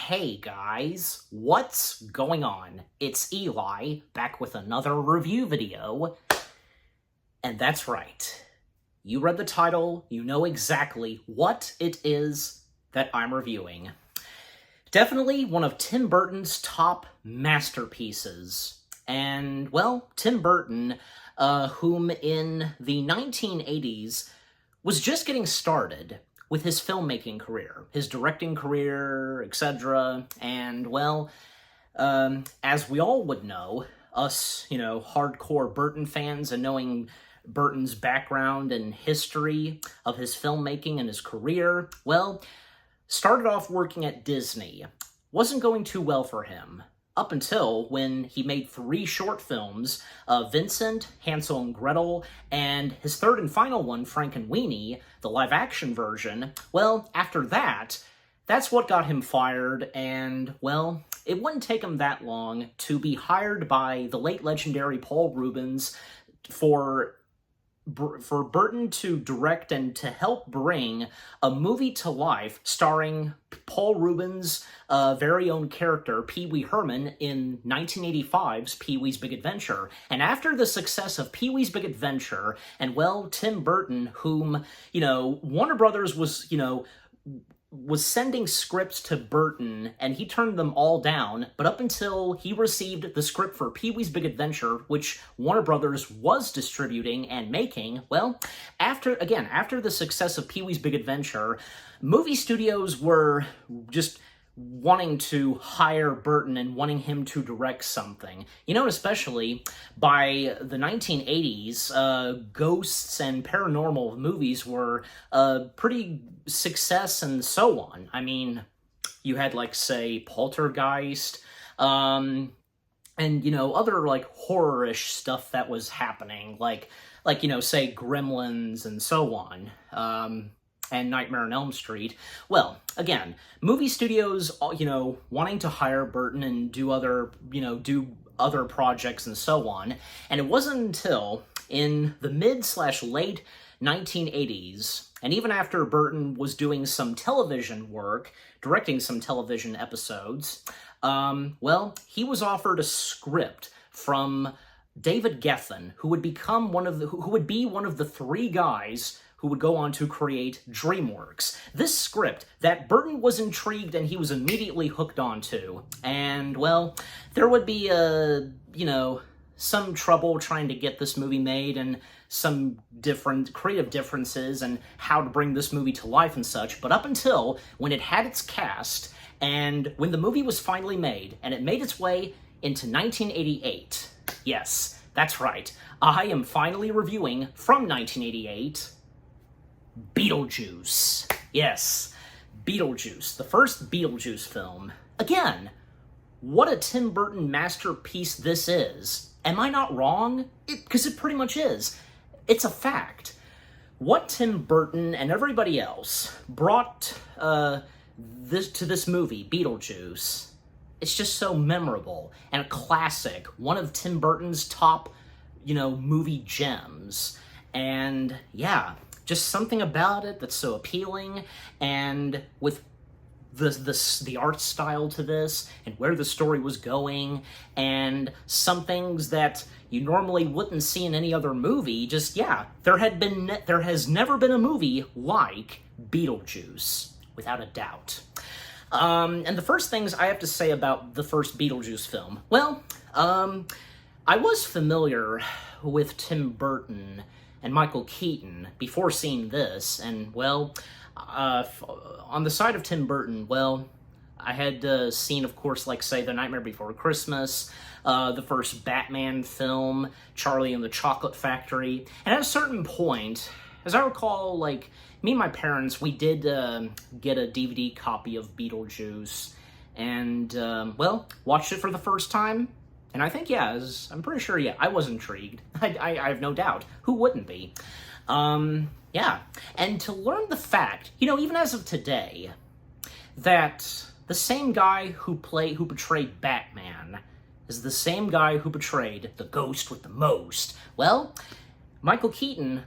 Hey guys, what's going on? It's Eli, back with another review video. And that's right. You read the title, you know exactly what it is that I'm reviewing. Definitely one of Tim Burton's top masterpieces. And, well, Tim Burton, whom in the 1980s was just getting started with his filmmaking career, his directing career, etc. And, well, as we all would know, us, hardcore Burton fans and knowing Burton's background and history of his filmmaking and his career, well, started off working at Disney. Wasn't going too well for him. Up until when he made 3 short films, Vincent, Hansel and Gretel, and his third and final one, Frankenweenie, the live-action version. Well, after that, that's what got him fired, and, well, it wouldn't take him that long to be hired by the late legendary Paul Reubens for Burton to direct and to help bring a movie to life starring Paul Reubens' very own character, Pee Wee Herman, in 1985's Pee-wee's Big Adventure. And after the success of Pee-wee's Big Adventure, and, well, Tim Burton, whom, Warner Brothers was sending scripts to Burton, and he turned them all down, but up until he received the script for Pee-wee's Big Adventure, which Warner Brothers was distributing and making, well, after the success of Pee-wee's Big Adventure, movie studios were just wanting to hire Burton and wanting him to direct something. Especially by the 1980s, ghosts and paranormal movies were a pretty success and so on. I mean, you had, say, Poltergeist, and, other, horror-ish stuff that was happening, say, Gremlins and so on. And Nightmare on Elm Street. Well, again, movie studios, wanting to hire Burton and do other projects and so on. And it wasn't until in the mid/late 1980s, and even after Burton was doing some television work, directing some television episodes, he was offered a script from David Geffen, who would be one of the 3 guys who would go on to create DreamWorks. This script that Burton was intrigued and he was immediately hooked onto. And, well, there would be, some trouble trying to get this movie made and some different creative differences and how to bring this movie to life and such. But up until when it had its cast and when the movie was finally made and it made its way into 1988. Yes, that's right. I am finally reviewing from 1988... Beetlejuice. Yes, Beetlejuice, the first Beetlejuice film. Again, what a Tim Burton masterpiece this is. Am I not wrong? Because it pretty much is. It's a fact. What Tim Burton and everybody else brought to this movie, Beetlejuice, it's just so memorable and a classic. One of Tim Burton's top, movie gems. And, yeah, just something about it that's so appealing, and with the art style to this, and where the story was going, and some things that you normally wouldn't see in any other movie. Just, yeah, there has never been a movie like Beetlejuice, without a doubt. And the first things I have to say about the first Beetlejuice film, well, I was familiar with Tim Burton and Michael Keaton before seeing this, and, well, on the side of Tim Burton, well, I had seen, of course, say, The Nightmare Before Christmas, the first Batman film, Charlie and the Chocolate Factory, and at a certain point, as I recall, me and my parents, we did get a DVD copy of Beetlejuice, and, watched it for the first time. And I think, I'm pretty sure, I was intrigued. I have no doubt. Who wouldn't be? Yeah. And to learn the fact, even as of today, that the same guy who portrayed Batman is the same guy who portrayed the Ghost with the Most. Well, Michael Keaton,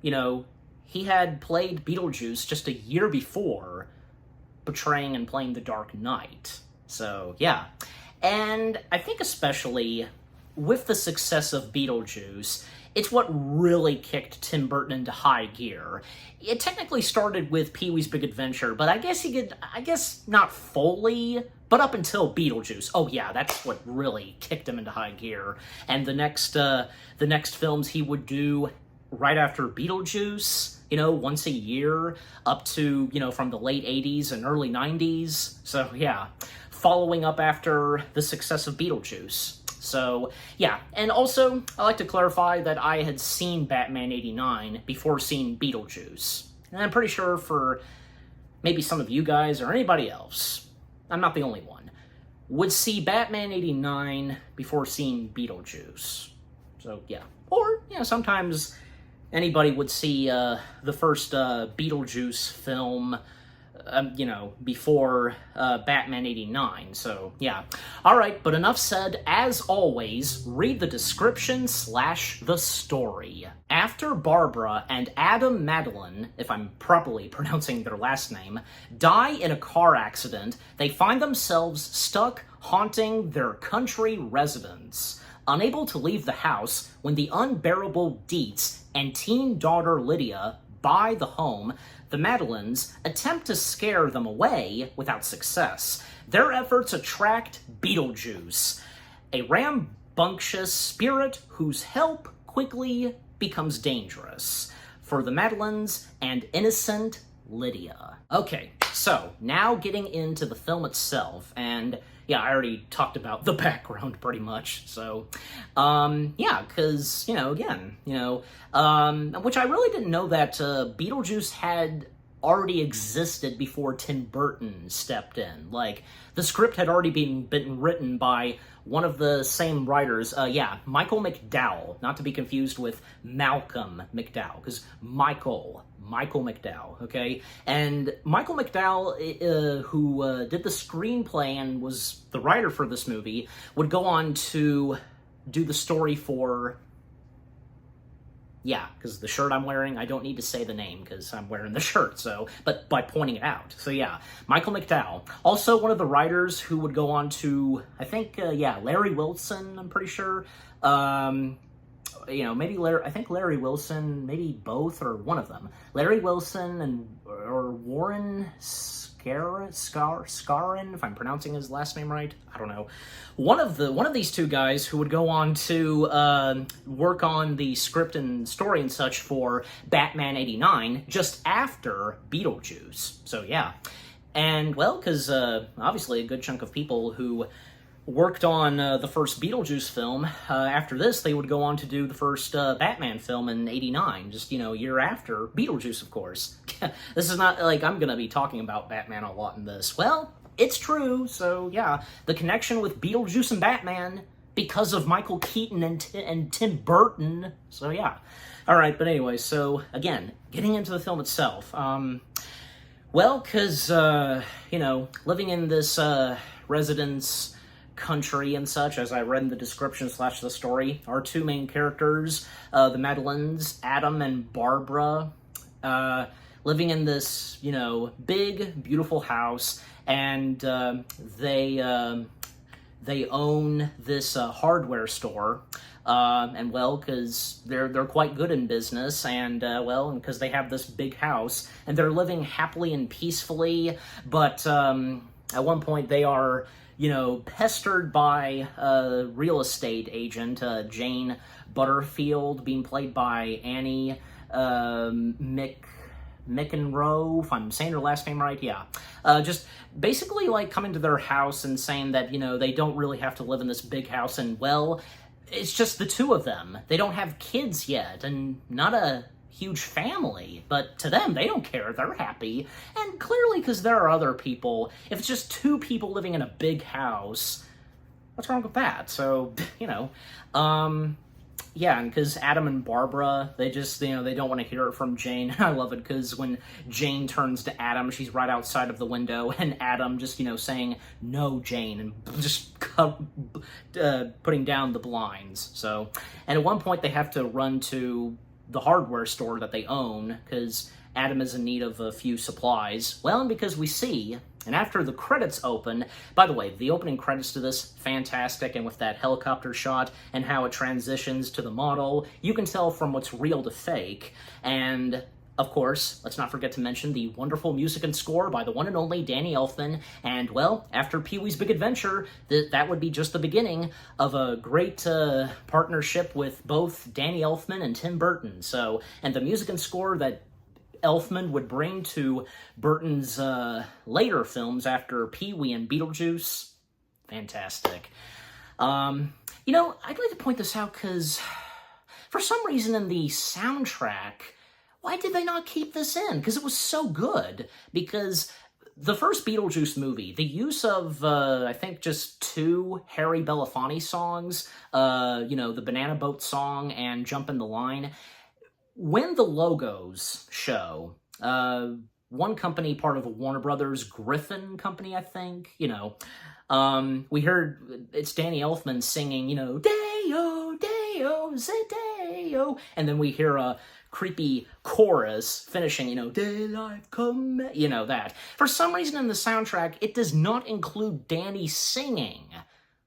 he had played Beetlejuice just a year before, portraying and playing the Dark Knight. So, yeah. And I think especially with the success of Beetlejuice, it's what really kicked Tim Burton into high gear. It technically started with Pee-wee's Big Adventure, but I guess not fully, but up until Beetlejuice. Oh yeah, that's what really kicked him into high gear. And the next films he would do right after Beetlejuice, once a year, up to, from the late 80s and early 90s. So yeah, following up after the success of Beetlejuice. So, yeah, and also, I like to clarify that I had seen Batman 89 before seeing Beetlejuice. And I'm pretty sure for maybe some of you guys or anybody else, I'm not the only one, would see Batman 89 before seeing Beetlejuice. So, yeah. Or, sometimes anybody would see the first Beetlejuice film before Batman 89, so yeah. Alright, but enough said. As always, read the description / the story. After Barbara and Adam Madeline, if I'm properly pronouncing their last name, die in a car accident, they find themselves stuck haunting their country residence. Unable to leave the house when the unbearable Dietz and teen daughter Lydia buy the home, the Madelines attempt to scare them away without success. Their efforts attract Beetlejuice, a rambunctious spirit whose help quickly becomes dangerous for the Madelines and innocent Lydia. Okay, so now getting into the film itself, and yeah, I already talked about the background pretty much, so, yeah, because, which I really didn't know that Beetlejuice had already existed before Tim Burton stepped in. Like, the script had already been written by one of the same writers, Michael McDowell, not to be confused with Malcolm McDowell, because Michael McDowell, okay? And Michael McDowell, who did the screenplay and was the writer for this movie, would go on to do the story for... Yeah, because the shirt I'm wearing, I don't need to say the name because I'm wearing the shirt, so, but by pointing it out. So yeah, Michael McDowell. Also one of the writers who would go on to, I think, Larry Wilson, I'm pretty sure. Maybe Larry Wilson, maybe both or one of them. Larry Wilson or Warren Scarron, if I'm pronouncing his last name right. I don't know. One of these two guys who would go on to work on the script and story and such for Batman 89 just after Beetlejuice. So yeah. And, well, because obviously a good chunk of people who worked on the first Beetlejuice film, after this they would go on to do the first Batman film in 89, just, a year after Beetlejuice, of course. This is not like I'm gonna be talking about Batman a lot in this. Well, it's true, so yeah, the connection with Beetlejuice and Batman because of Michael Keaton and Tim Burton, so yeah. Alright, but anyway, so again, getting into the film itself, well, because, living in this residence country and such, as I read in the description / the story, our two main characters, the Madelines, Adam and Barbara, living in this, big, beautiful house, and they own this hardware store, and well, because they're quite good in business, and well, because they have this big house, and they're living happily and peacefully, but at one point they are pestered by a real estate agent, Jane Butterfield, being played by Annie McEnroe, if I'm saying her last name right, yeah. Just basically, coming to their house and saying that, they don't really have to live in this big house, and, well, it's just the two of them. They don't have kids yet, and not a huge family, but to them, they don't care. They're happy. And clearly, because there are other people, if it's just two people living in a big house, what's wrong with that? So, yeah, and because Adam and Barbara, they just, they don't want to hear it from Jane. I love it because when Jane turns to Adam, she's right outside of the window, and Adam just, saying, "No, Jane," and just putting down the blinds. So, and at one point, they have to run to the hardware store that they own, because Adam is in need of a few supplies. Well, and because we see And after the credits open, by the way, the opening credits to this, fantastic, and with that helicopter shot and how it transitions to the model, you can tell from what's real to fake. And of course, let's not forget to mention the wonderful music and score by the one and only Danny Elfman. And, well, after Pee-wee's Big Adventure, that would be just the beginning of a great partnership with both Danny Elfman and Tim Burton. So, and the music and score that Elfman would bring to Burton's later films after Pee-wee and Beetlejuice, fantastic. You know, I'd like to point this out because for some reason in the soundtrack, why did they not keep this in? Because it was so good. Because the first Beetlejuice movie, the use of, I think, just 2 Harry Belafonte songs, you know, the Banana Boat song and Jump in the Line, when the logos show, one company, part of a Warner Brothers, Griffin Company, I think, you know, we heard it's Danny Elfman singing, you know, Day-o, Day-o, Day-o, and then we hear a creepy chorus finishing, you know, daylight come, you know, that. For some reason in the soundtrack, it does not include Danny singing.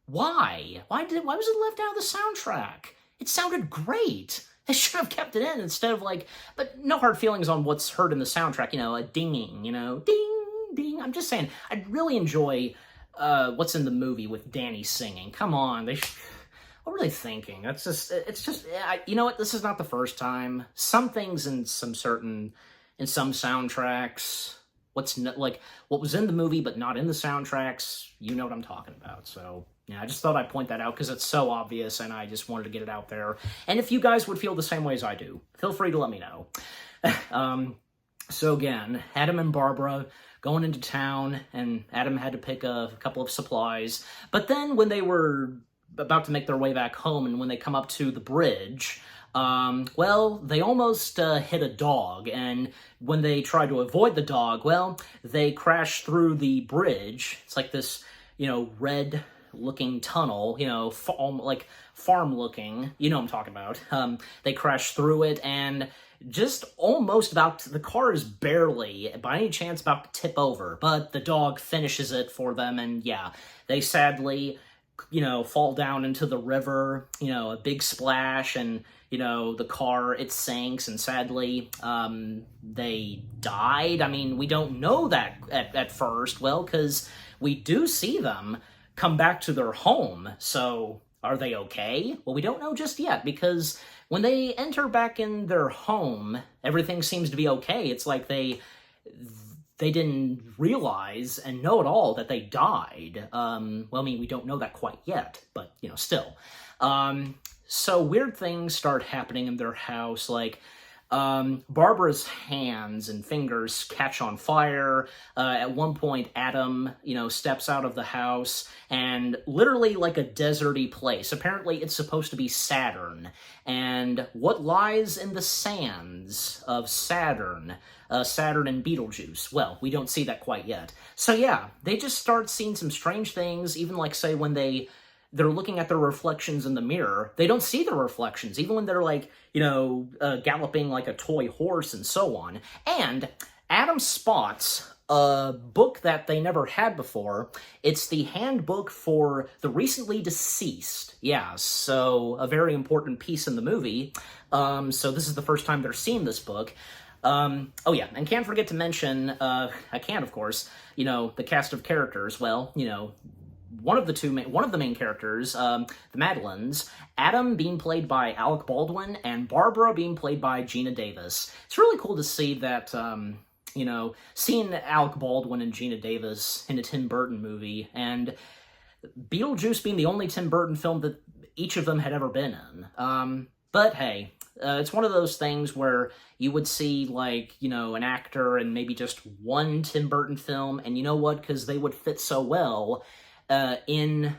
Why? Why was it left out of the soundtrack? It sounded great. They should have kept it in instead of, like, but no hard feelings on what's heard in the soundtrack, you know, a dinging, you know, ding, ding. I'm just saying, I'd really enjoy what's in the movie with Danny singing. Come on, what were they thinking? It's just, you know what, this is not the first time. Some things in some soundtracks, like, what was in the movie but not in the soundtracks, you know what I'm talking about, so... Yeah, I just thought I'd point that out because it's so obvious and I just wanted to get it out there. And if you guys would feel the same way as I do, feel free to let me know. So again, Adam and Barbara going into town, and Adam had to pick a couple of supplies. But then when they were about to make their way back home and when they come up to the bridge, well, they almost hit a dog, and when they try to avoid the dog, well, they crash through the bridge. It's like this, you know, red-looking tunnel, you know, like farm-looking, you know what I'm talking about. They crash through it, and just almost the car is barely, by any chance, about to tip over, but the dog finishes it for them, and yeah, they sadly, you know, fall down into the river, you know, a big splash, and, you know, the car, it sinks, and sadly, they died. I mean, we don't know that at first, well, because we do see them come back to their home, so are they okay? Well, we don't know just yet, because when they enter back in their home, everything seems to be okay. It's like they didn't realize and know at all that they died. Well, I mean, we don't know that quite yet, but, you know, still. So weird things start happening in their house, like Barbara's hands and fingers catch on fire. At one point, Adam, you know, steps out of the house, and literally like a deserty place. Apparently, it's supposed to be Saturn. And what lies in the sands of Saturn? Saturn and Beetlejuice. Well, we don't see that quite yet. So yeah, they just start seeing some strange things, even like, say, when they're looking at their reflections in the mirror, they don't see their reflections, even when they're, like, you know, galloping like a toy horse and so on. And Adam spots a book that they never had before. It's the handbook for the recently deceased. Yeah, so a very important piece in the movie. So this is the first time they're seeing this book. Oh yeah, and can't forget to mention, I can, of course, you know, the cast of characters. Well, you know, one of the main characters, the Madeleines, Adam being played by Alec Baldwin, and Barbara being played by Gina Davis. It's really cool to see that, you know, seeing Alec Baldwin and Gina Davis in a Tim Burton movie, and Beetlejuice being the only Tim Burton film that each of them had ever been in. But hey, it's one of those things where you would see, like, you know, an actor in maybe just one Tim Burton film, and you know what, because they would fit so well in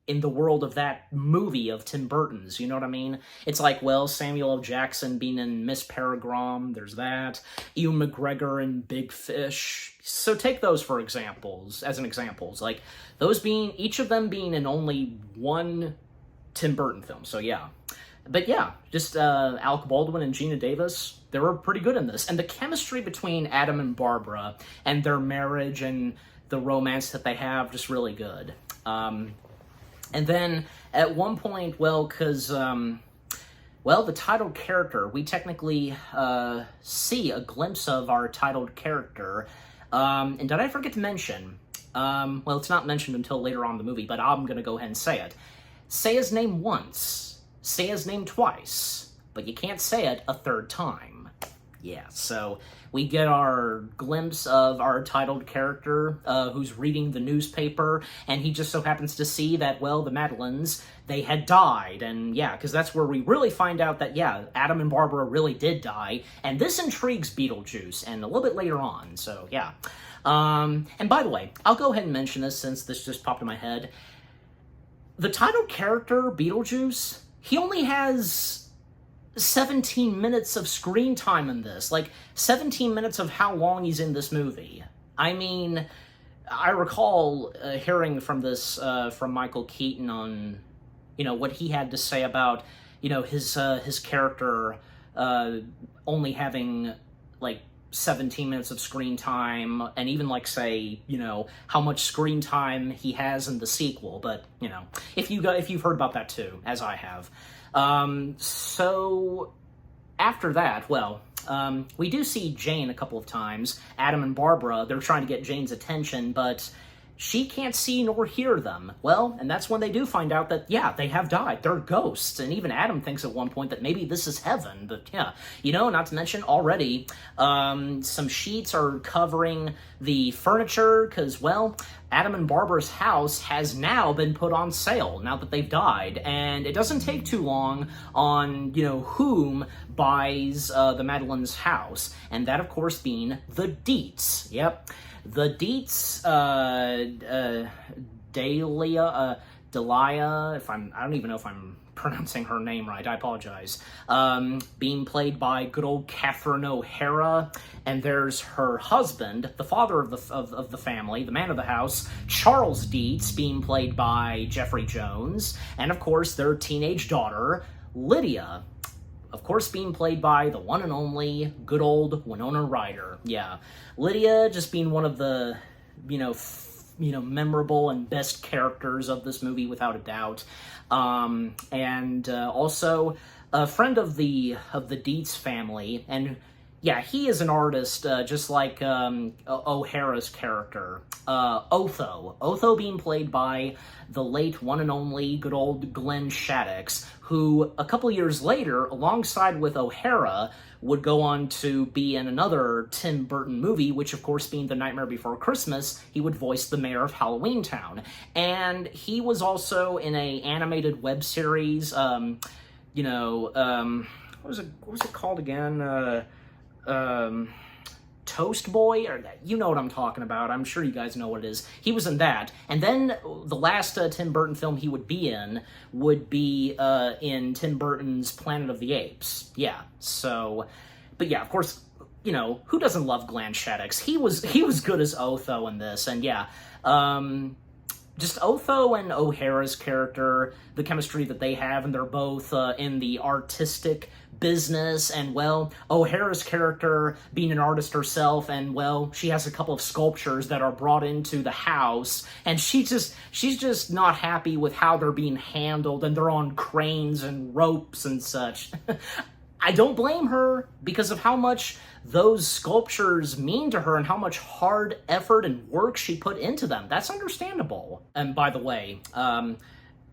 the world of that movie of Tim Burton's, you know what I mean? It's like, well, Samuel L. Jackson being in Miss Peregrine, there's that. Ewan McGregor in Big Fish. So take those as examples. Like, those being, each of them being in only one Tim Burton film, so yeah. But yeah, just Alec Baldwin and Gina Davis, they were pretty good in this. And the chemistry between Adam and Barbara and their marriage and the romance that they have, just really good. And then at one point, well, because, well, the titled character, we technically see a glimpse of our titled character. And did I forget to mention, well, it's not mentioned until later on in the movie, but I'm going to go ahead and say it. Say his name once, say his name twice, but you can't say it a third time. Yeah, so we get our glimpse of our titled character who's reading the newspaper, and he just so happens to see that, well, the Madeleines, they had died, and yeah, because that's where we really find out that, yeah, Adam and Barbara really did die, and this intrigues Beetlejuice, and a little bit later on, so yeah. And by the way, I'll go ahead and mention this since this just popped in my head. The titled character, Beetlejuice, he only has 17 minutes of screen time in this. Like, 17 minutes of how long he's in this movie. I mean, I recall hearing from this, from Michael Keaton on, you know, what he had to say about, you know, his character only having, like, 17 minutes of screen time, and even, like, say, you know, how much screen time he has in the sequel, but, you know, if you've heard about that too, as I have. So, after that, well, we do see Jane a couple of times. Adam and Barbara, they're trying to get Jane's attention, but she can't see nor hear them. Well, and that's when they do find out that, yeah, they have died. They're ghosts. And even Adam thinks at one point that maybe this is heaven. But yeah, you know, not to mention already, some sheets are covering the furniture because, well, Adam and Barbara's house has now been put on sale now that they've died. And it doesn't take too long on, you know, whom buys the Madeleine's house. And that, of course, being the Dietz. Yep. The Dietz, Delia, I don't even know if I'm pronouncing her name right, I apologize, being played by good old Catherine O'Hara, and there's her husband, the father of the family, the man of the house, Charles Dietz, being played by Jeffrey Jones, and of course their teenage daughter, Lydia, of course being played by the one and only good old Winona Ryder. Yeah, Lydia just being one of the, memorable and best characters of this movie without a doubt. And also a friend of the Dietz family, and yeah, he is an artist, just like O'Hara's character, Otho. Otho being played by the late one and only good old Glenn Shaddix, who a couple years later, alongside with O'Hara, would go on to be in another Tim Burton movie, which of course being The Nightmare Before Christmas, he would voice the mayor of Halloween Town. And he was also in a animated web series, what was it called again? Toast Boy, or you know what I'm talking about. I'm sure you guys know what it is. He was in that. And then the last Tim Burton film he would be in in Tim Burton's Planet of the Apes. Yeah, so, but yeah, of course, who doesn't love Glenn Shaddix? He was good as Otho in this, and yeah, just Otho and O'Hara's character, the chemistry that they have, and they're both in the artistic business, and, well, O'Hara's character being an artist herself, and, well, she has a couple of sculptures that are brought into the house, and she's just not happy with how they're being handled, and they're on cranes and ropes and such. I don't blame her because of how much those sculptures mean to her and how much hard effort and work she put into them. That's understandable. And by the way,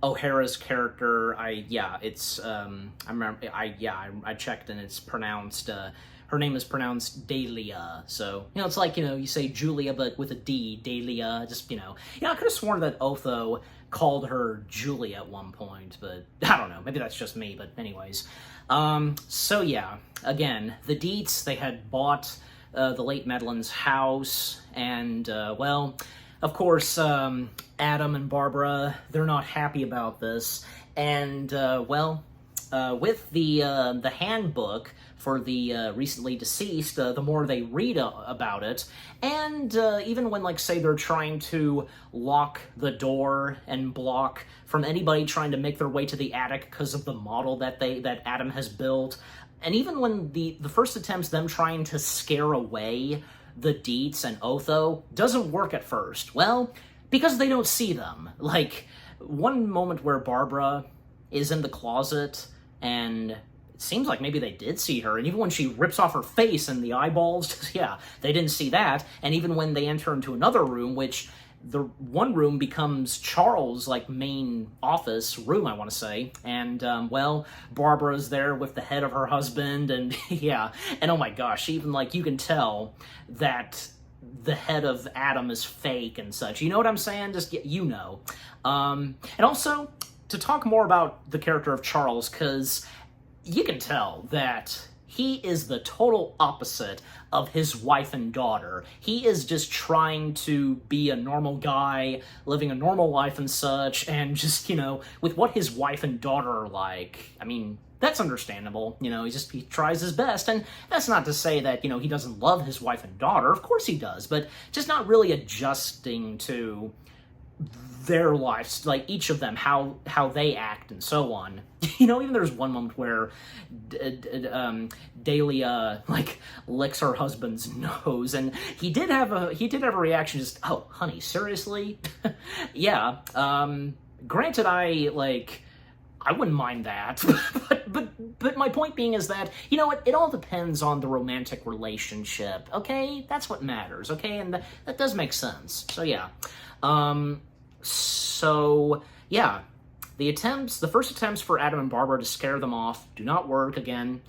O'Hara's character, I checked and it's pronounced, her name is pronounced Delia. So, it's like, you say Julia, but with a D, Delia, just, I could have sworn that Otho called her Julia at one point, but I don't know, maybe that's just me, but anyways. So yeah, again, the Dietz, they had bought the late Madeleine's house, and, well, of course, Adam and Barbara, they're not happy about this, and, with the handbook for the recently deceased, the more they read about it, and even when, like, say they're trying to lock the door and block from anybody trying to make their way to the attic because of the model that Adam has built, and even when the first attempts, them trying to scare away the Dietz and Otho doesn't work at first. Well, because they don't see them. Like, one moment where Barbara is in the closet, and it seems like maybe they did see her, and even when she rips off her face and the eyeballs, yeah, they didn't see that. And even when they enter into another room, which the one room becomes Charles' like main office room, I want to say, and well, Barbara's there with the head of her husband, and yeah, and oh my gosh, even like you can tell that the head of Adam is fake and such. You know what I'm saying? Just, you know. And also, to talk more about the character of Charles, because you can tell that he is the total opposite of his wife and daughter. He is just trying to be a normal guy, living a normal life and such, and just, you know, with what his wife and daughter are like, I mean, that's understandable. You know, he tries his best, and that's not to say that, you know, he doesn't love his wife and daughter. Of course he does, but just not really adjusting to their lives, like each of them, how they act and so on. You know, even there's one moment where Dahlia like licks her husband's nose, and he did have a reaction, just, oh honey, seriously? Yeah. Granted, I wouldn't mind that, but my point being is that, you know, it all depends on the romantic relationship, okay? That's what matters, okay? And that does make sense. So yeah. So yeah, the first attempts for Adam and Barbara to scare them off do not work. Again,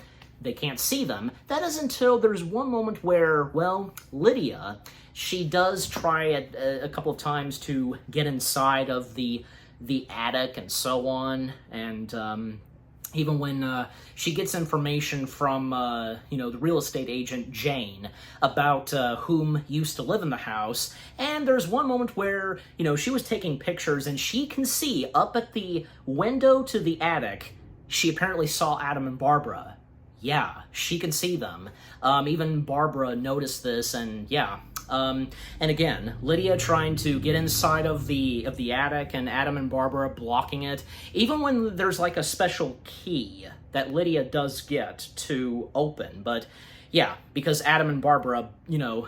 they can't see them. That is until there's one moment where, well, Lydia, she does try a couple of times to get inside of the attic and so on, and even when she gets information from, you know, the real estate agent, Jane, about whom used to live in the house, and there's one moment where, you know, she was taking pictures, and she can see up at the window to the attic, she apparently saw Adam and Barbara. Yeah, she can see them. Even Barbara noticed this, and yeah. And again, Lydia trying to get inside of the attic, and Adam and Barbara blocking it. Even when there's like a special key that Lydia does get to open, but yeah, because Adam and Barbara, you know,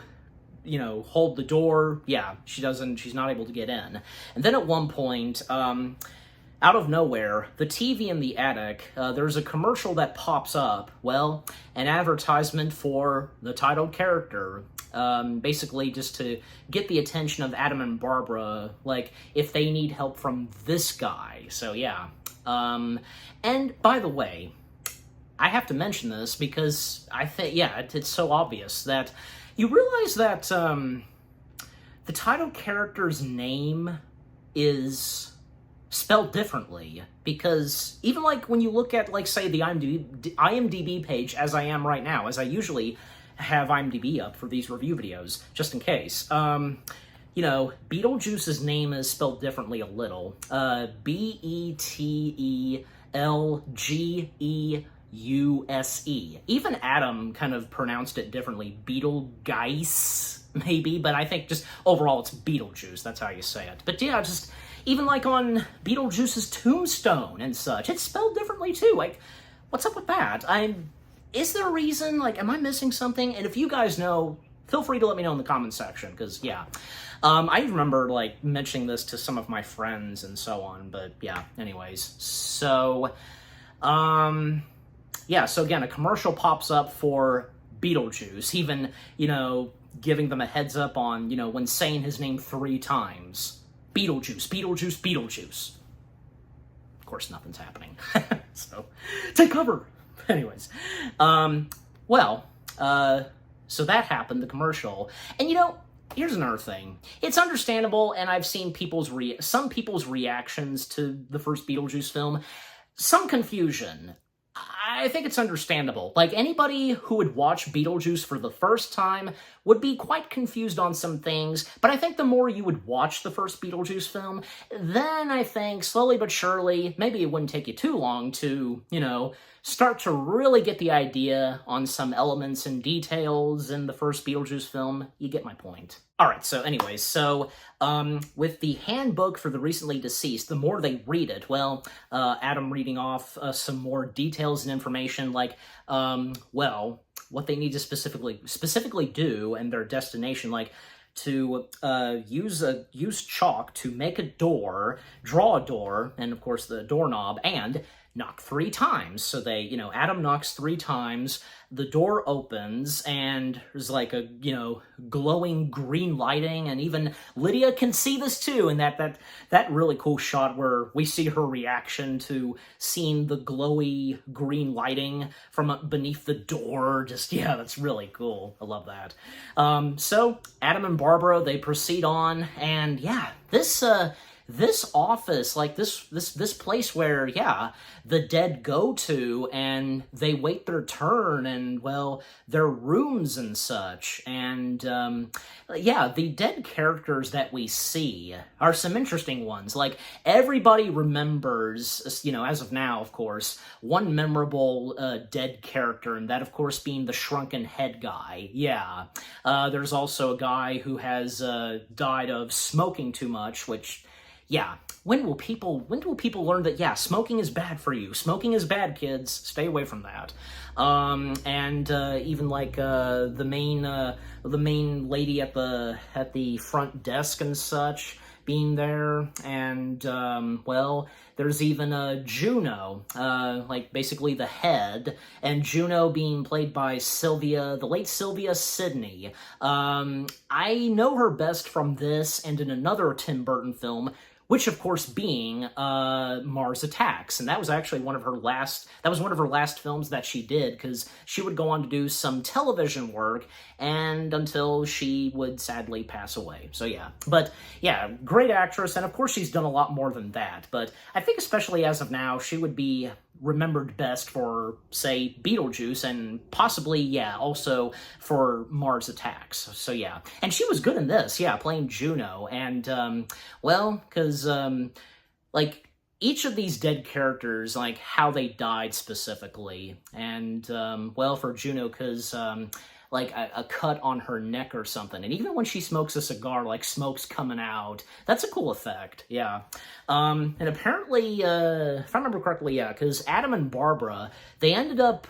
hold the door. Yeah, she's not able to get in. And then at one point, out of nowhere, the TV in the attic, there's a commercial that pops up. Well, an advertisement for the titled character. Basically just to get the attention of Adam and Barbara, like, if they need help from this guy. So yeah. And by the way, I have to mention this because I think, yeah, it's so obvious that you realize that the title character's name is spelled differently, because even like when you look at, like, say, the IMDb page, as I am right now, as I usually have IMDb up for these review videos, just in case. You know, Beetlejuice's name is spelled differently a little. Betelgeuse. Even Adam kind of pronounced it differently. Beetlejuice, maybe, but I think just overall it's Beetlejuice. That's how you say it. But yeah, just even like on Beetlejuice's tombstone and such, it's spelled differently too. Like, what's up with that? Is there a reason? Like, am I missing something? And if you guys know, feel free to let me know in the comments section, because, yeah. I remember, like, mentioning this to some of my friends and so on, but, yeah, anyways. So, yeah, so again, a commercial pops up for Beetlejuice, even, you know, giving them a heads up on, you know, when saying his name 3 times. Beetlejuice, Beetlejuice, Beetlejuice. Of course, nothing's happening. So, take cover! Anyways, well, so that happened, the commercial, and you know, here's another thing. It's understandable, and I've seen some people's reactions to the first Beetlejuice film, some confusion. I think it's understandable. Like, anybody who would watch Beetlejuice for the first time would be quite confused on some things, but I think the more you would watch the first Beetlejuice film, then I think, slowly but surely, maybe it wouldn't take you too long to, you know, start to really get the idea on some elements and details in the first Beetlejuice film. You get my point. Alright, so anyways, so with the handbook for the recently deceased, the more they read it, well, Adam reading off some more details and information, like, well, what they need to specifically do and their destination, like to use chalk to make a door, draw a door, and of course the doorknob, and knock 3 times. So they, Adam knocks 3 times, the door opens, and there's like a, glowing green lighting, and even Lydia can see this too, and that really cool shot where we see her reaction to seeing the glowy green lighting from beneath the door. Just, yeah, that's really cool. I love that. So Adam and Barbara, they proceed on, and yeah, this office, like this place where, yeah, the dead go to and they wait their turn, and, well, their rooms and such. And, yeah, the dead characters that we see are some interesting ones. Like, everybody remembers, as of now, of course, one memorable dead character, and that, of course, being the shrunken head guy. Yeah. There's also a guy who has died of smoking too much, which... yeah, when will people learn that, yeah, smoking is bad for you? Smoking is bad, kids. Stay away from that. And even like the main lady at the front desk and such being there, and well, there's even Juno, like basically the head, and Juno being played by the late Sylvia Sidney. I know her best from this and in another Tim Burton film, which, of course, being Mars Attacks. And that was actually one of her last films that she did, because she would go on to do some television work, and until she would sadly pass away. So yeah, but yeah, great actress, and of course she's done a lot more than that, but I think especially as of now, she would be remembered best for, say, Beetlejuice, and possibly, yeah, also for Mars Attacks. So yeah, and she was good in this, yeah, playing Juno, and well, because like each of these dead characters, like how they died specifically, and well, for Juno, because like a cut on her neck or something, and even when she smokes a cigar, like smoke's coming out. That's a cool effect, yeah. And apparently, if I remember correctly, yeah, because Adam and Barbara, they ended up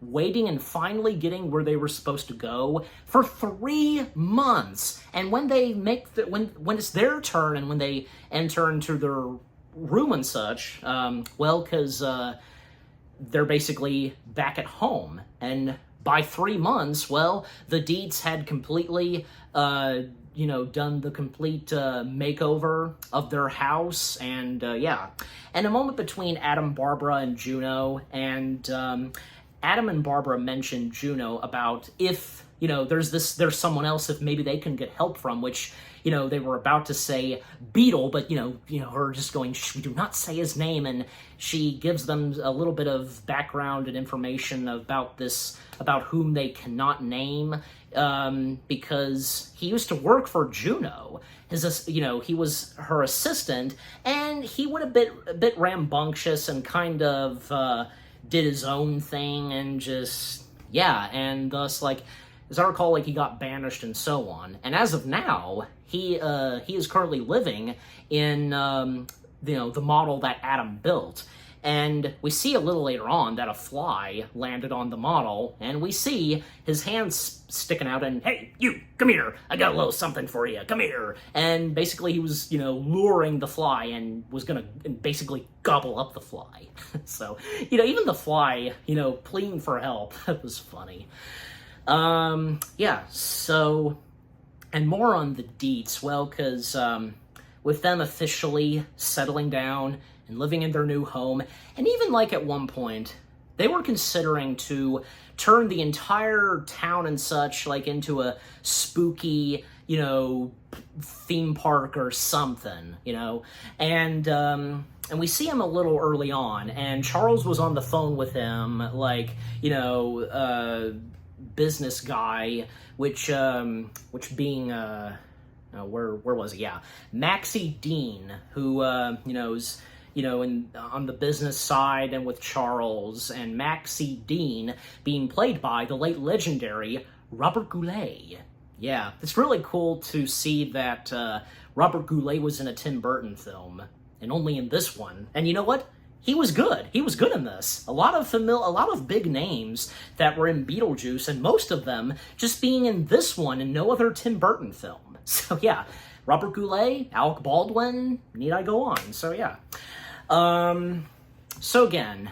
waiting and finally getting where they were supposed to go for 3 months. And when they when it's their turn and when they enter into their room and such, well, because they're basically back at home, and by 3 months, well, the Deeds had completely, done the complete makeover of their house, and yeah. And a moment between Adam, Barbara, and Juno, and Adam and Barbara mentioned Juno about if, there's someone else if maybe they can get help from, which, they were about to say Beetle, but, her just going, shh, we do not say his name, and she gives them a little bit of background and information about whom they cannot name, because he used to work for Juno. He was her assistant, and he would have been a bit rambunctious and kind of did his own thing, and just, yeah, and thus, like, as I recall, like, he got banished and so on. And as of now, he is currently living in, the model that Adam built. And we see a little later on that a fly landed on the model, and we see his hands sticking out, and, hey, you, come here, I got a little something for you, come here. And basically he was, luring the fly and was gonna basically gobble up the fly. So, even the fly, pleading for help, that was funny. Yeah, so, and more on the Deets, well, because, with them officially settling down and living in their new home, and even, like, at one point, they were considering to turn the entire town and such, like, into a spooky, theme park or something, and we see him a little early on, and Charles was on the phone with him, like, business guy, which being, where was he? Yeah, Maxie Dean, who, is, on the business side and with Charles, and Maxie Dean being played by the late legendary Robert Goulet. Yeah, it's really cool to see that Robert Goulet was in a Tim Burton film, and only in this one. And you know what? he was good. He was good in this. A lot of big names that were in Beetlejuice, and most of them just being in this one and no other Tim Burton film. So yeah, Robert Goulet, Alec Baldwin, need I go on? So yeah. So again,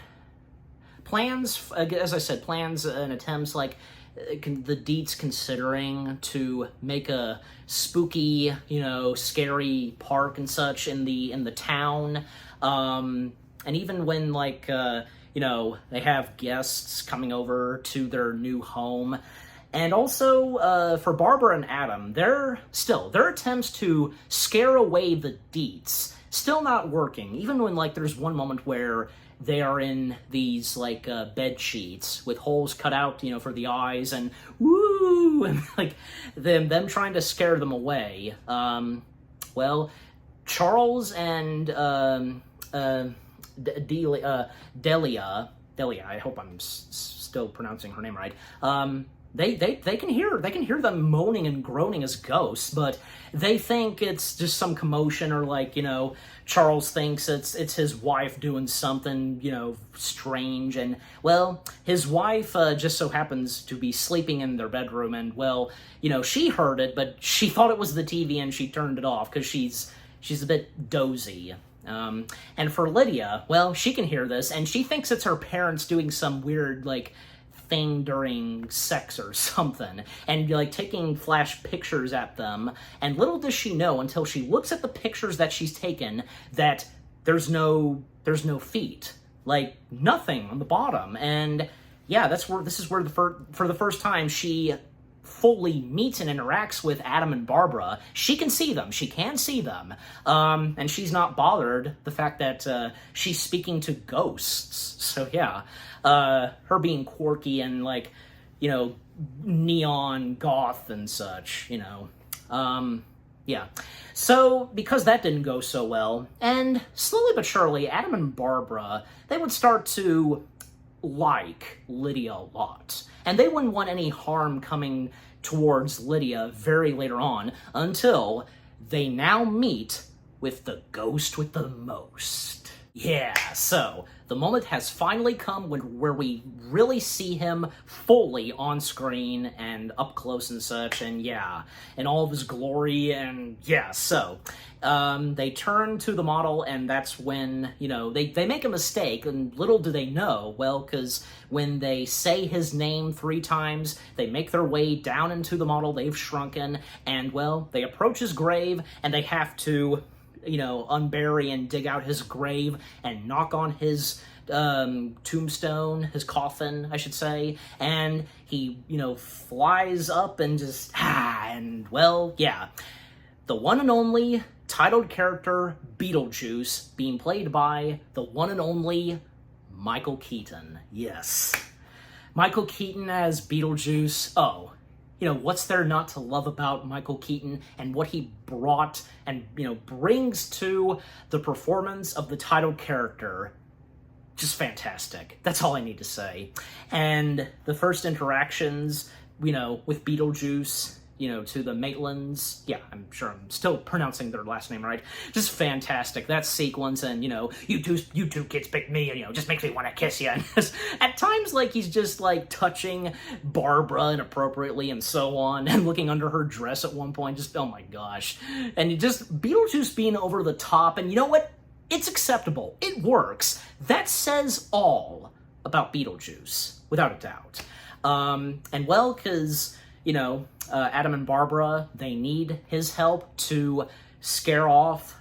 plans, as I said, plans and attempts, like, the Deets considering to make a spooky, scary park and such in the town, and even when, like, they have guests coming over to their new home. And also, for Barbara and Adam, their attempts to scare away the Deets still not working, even when, like, there's one moment where they are in these, like, bed sheets with holes cut out, for the eyes, and woo, and, like, them trying to scare them away. Well, Charles and Delia, I hope I'm still pronouncing her name right, they can hear them moaning and groaning as ghosts, but they think it's just some commotion, or, like, Charles thinks it's his wife doing something, strange, and, well, his wife just so happens to be sleeping in their bedroom, and, well, she heard it, but she thought it was the TV, and she turned it off, because she's a bit dozy. And for Lydia, well, she can hear this, and she thinks it's her parents doing some weird, like, thing during sex or something, and, like, taking flash pictures at them, and little does she know, until she looks at the pictures that she's taken, that there's no feet, like, nothing on the bottom. And yeah, this is where for the first time she fully meets and interacts with Adam and Barbara. She can see them. And she's not bothered the fact that she's speaking to ghosts. So yeah, her being quirky and, like, neon goth and such, yeah. So, because that didn't go so well, and slowly but surely, Adam and Barbara, they would start to like Lydia a lot. And they wouldn't want any harm coming towards Lydia very later on, until they now meet with the ghost with the most. Yeah, so the moment has finally come where we really see him fully on screen and up close and such, and yeah, in all of his glory, and yeah, so they turn to the model, and that's when, they make a mistake, and little do they know, well, because when they say his name 3 times, they make their way down into the model, they've shrunken, and, well, they approach his grave, and they have to, unbury and dig out his grave and knock on his tombstone, his coffin, I should say, and he, flies up and just, and, well, yeah, the one and only titled character Beetlejuice being played by the one and only Michael Keaton. Yes. Michael Keaton as Beetlejuice. Oh, what's there not to love about Michael Keaton and what he brought and, brings to the performance of the titled character? Just fantastic. That's all I need to say. And the first interactions, with Beetlejuice, to the Maitlands. Yeah, I'm sure I'm still pronouncing their last name right. Just fantastic. That sequence, and, you two kids picked me, and, just makes me want to kiss you. And at times, like, he's just, like, touching Barbara inappropriately and so on, and looking under her dress at one point. Just, oh my gosh. And Beetlejuice being over the top, and you know what? It's acceptable. It works. That says all about Beetlejuice, without a doubt. And, well, because, Adam and Barbara, they need his help to scare off,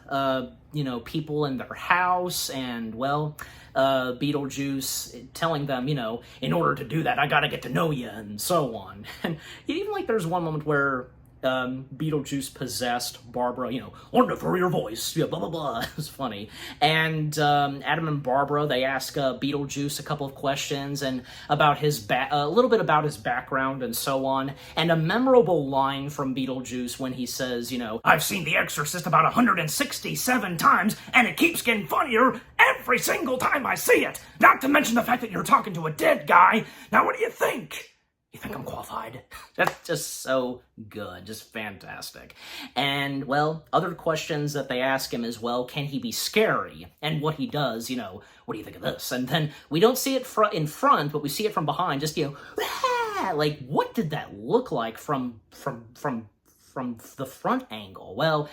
people in their house, and, well, Beetlejuice telling them, in order to do that, I gotta get to know you, and so on. And even, like, there's one moment where Beetlejuice possessed Barbara, on to throw your voice, yeah, blah, blah, blah. It was funny. And Adam and Barbara, they ask Beetlejuice a couple of questions and about a little bit about his background and so on. And a memorable line from Beetlejuice when he says, I've seen The Exorcist about 167 times, and it keeps getting funnier every single time I see it. Not to mention the fact that you're talking to a dead guy. Now, what do you think? You think I'm qualified? That's just so good, just fantastic. And, well, other questions that they ask him is, well, can he be scary? And what he does, what do you think of this? And then we don't see it in front, but we see it from behind, just, like, what did that look like from the front angle? Well,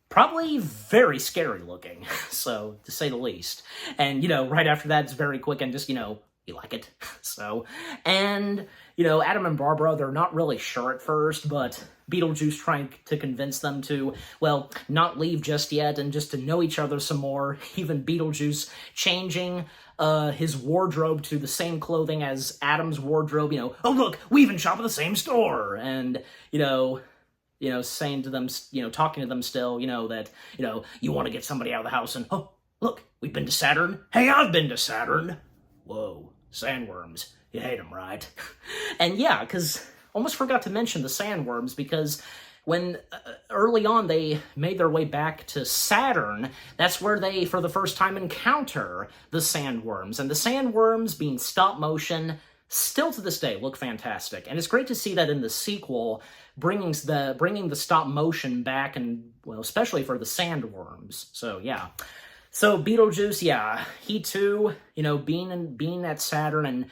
probably very scary looking, so, to say the least. And, right after that, it's very quick and just, you like it. So, and, Adam and Barbara, they're not really sure at first, but Beetlejuice trying to convince them to, well, not leave just yet and just to know each other some more. Even Beetlejuice changing his wardrobe to the same clothing as Adam's wardrobe, oh, look, we even shop at the same store. And, saying to them, talking to them still, that, you want to get somebody out of the house and, oh, look, we've been to Saturn. Hey, I've been to Saturn. Whoa, sandworms. You hate them, right? And yeah, because almost forgot to mention the sandworms, because when early on they made their way back to Saturn, that's where they, for the first time, encounter the sandworms. And the sandworms, being stop motion, still to this day look fantastic. And it's great to see that in the sequel, bringing the stop motion back, and, well, especially for the sandworms. So, yeah. So Beetlejuice, yeah, he too, being at Saturn and,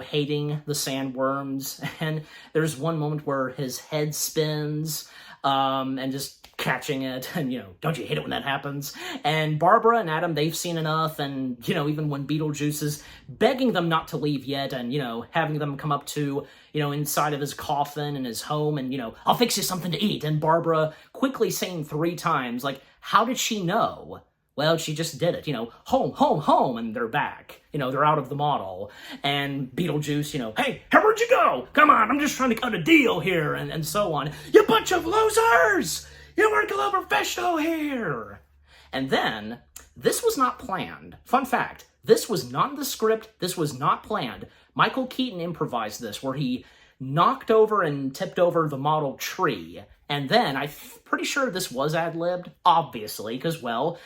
hating the sandworms. And there's one moment where his head spins, and just catching it. And, don't you hate it when that happens? And Barbara and Adam, they've seen enough. And, even when Beetlejuice is begging them not to leave yet and, having them come up to, inside of his coffin in his home and, I'll fix you something to eat. And Barbara quickly saying 3 times, like, how did she know? Well, she just did it, home, home, home, and they're back. They're out of the model. And Beetlejuice, hey, where'd you go? Come on, I'm just trying to cut a deal here, and so on. You bunch of losers! You weren't a little professional here! And then, this was not planned. Fun fact, this was not in the script, this was not planned. Michael Keaton improvised this, where he knocked over and tipped over the model tree. And then, I'm pretty sure this was ad-libbed, obviously, because, well,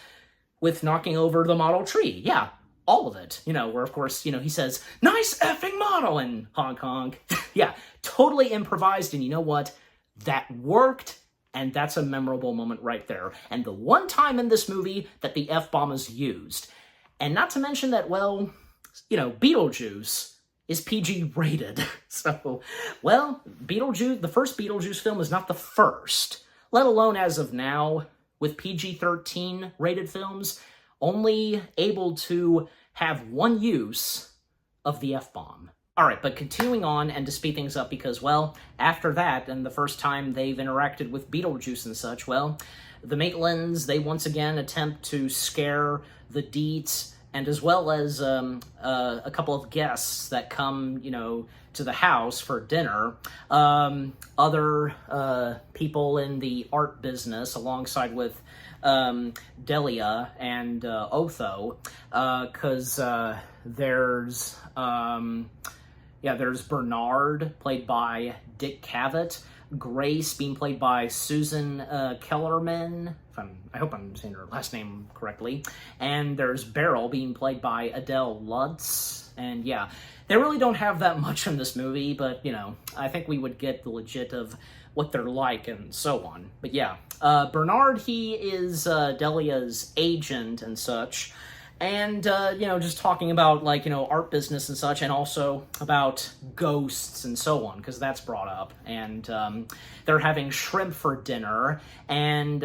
with knocking over the model tree. Yeah, all of it. Where, of course, he says, nice effing model, and honk honk. Yeah, totally improvised, and you know what? That worked, and that's a memorable moment right there. And the one time in this movie that the F-bomb is used. And not to mention that, well, Beetlejuice is PG rated. So, well, Beetlejuice, the first Beetlejuice film is not the first, let alone as of now, with PG-13 rated films, only able to have one use of the F-bomb. Alright, but continuing on, and to speed things up, because, well, after that, and the first time they've interacted with Beetlejuice and such, well, the Maitlands, they once again attempt to scare the Deets, and as well as a couple of guests that come, to the house for dinner. Other people in the art business, alongside with Delia and Otho, because there's Bernard, played by Dick Cavett, Grace being played by Susan Kellerman, I hope I'm saying her last name correctly, and there's Beryl being played by Adele Lutz, and yeah, they really don't have that much in this movie, but, I think we would get the legit of what they're like and so on. But yeah, Bernard, he is Delia's agent and such, and, just talking about, like, art business and such, and also about ghosts and so on, because that's brought up, and they're having shrimp for dinner, and,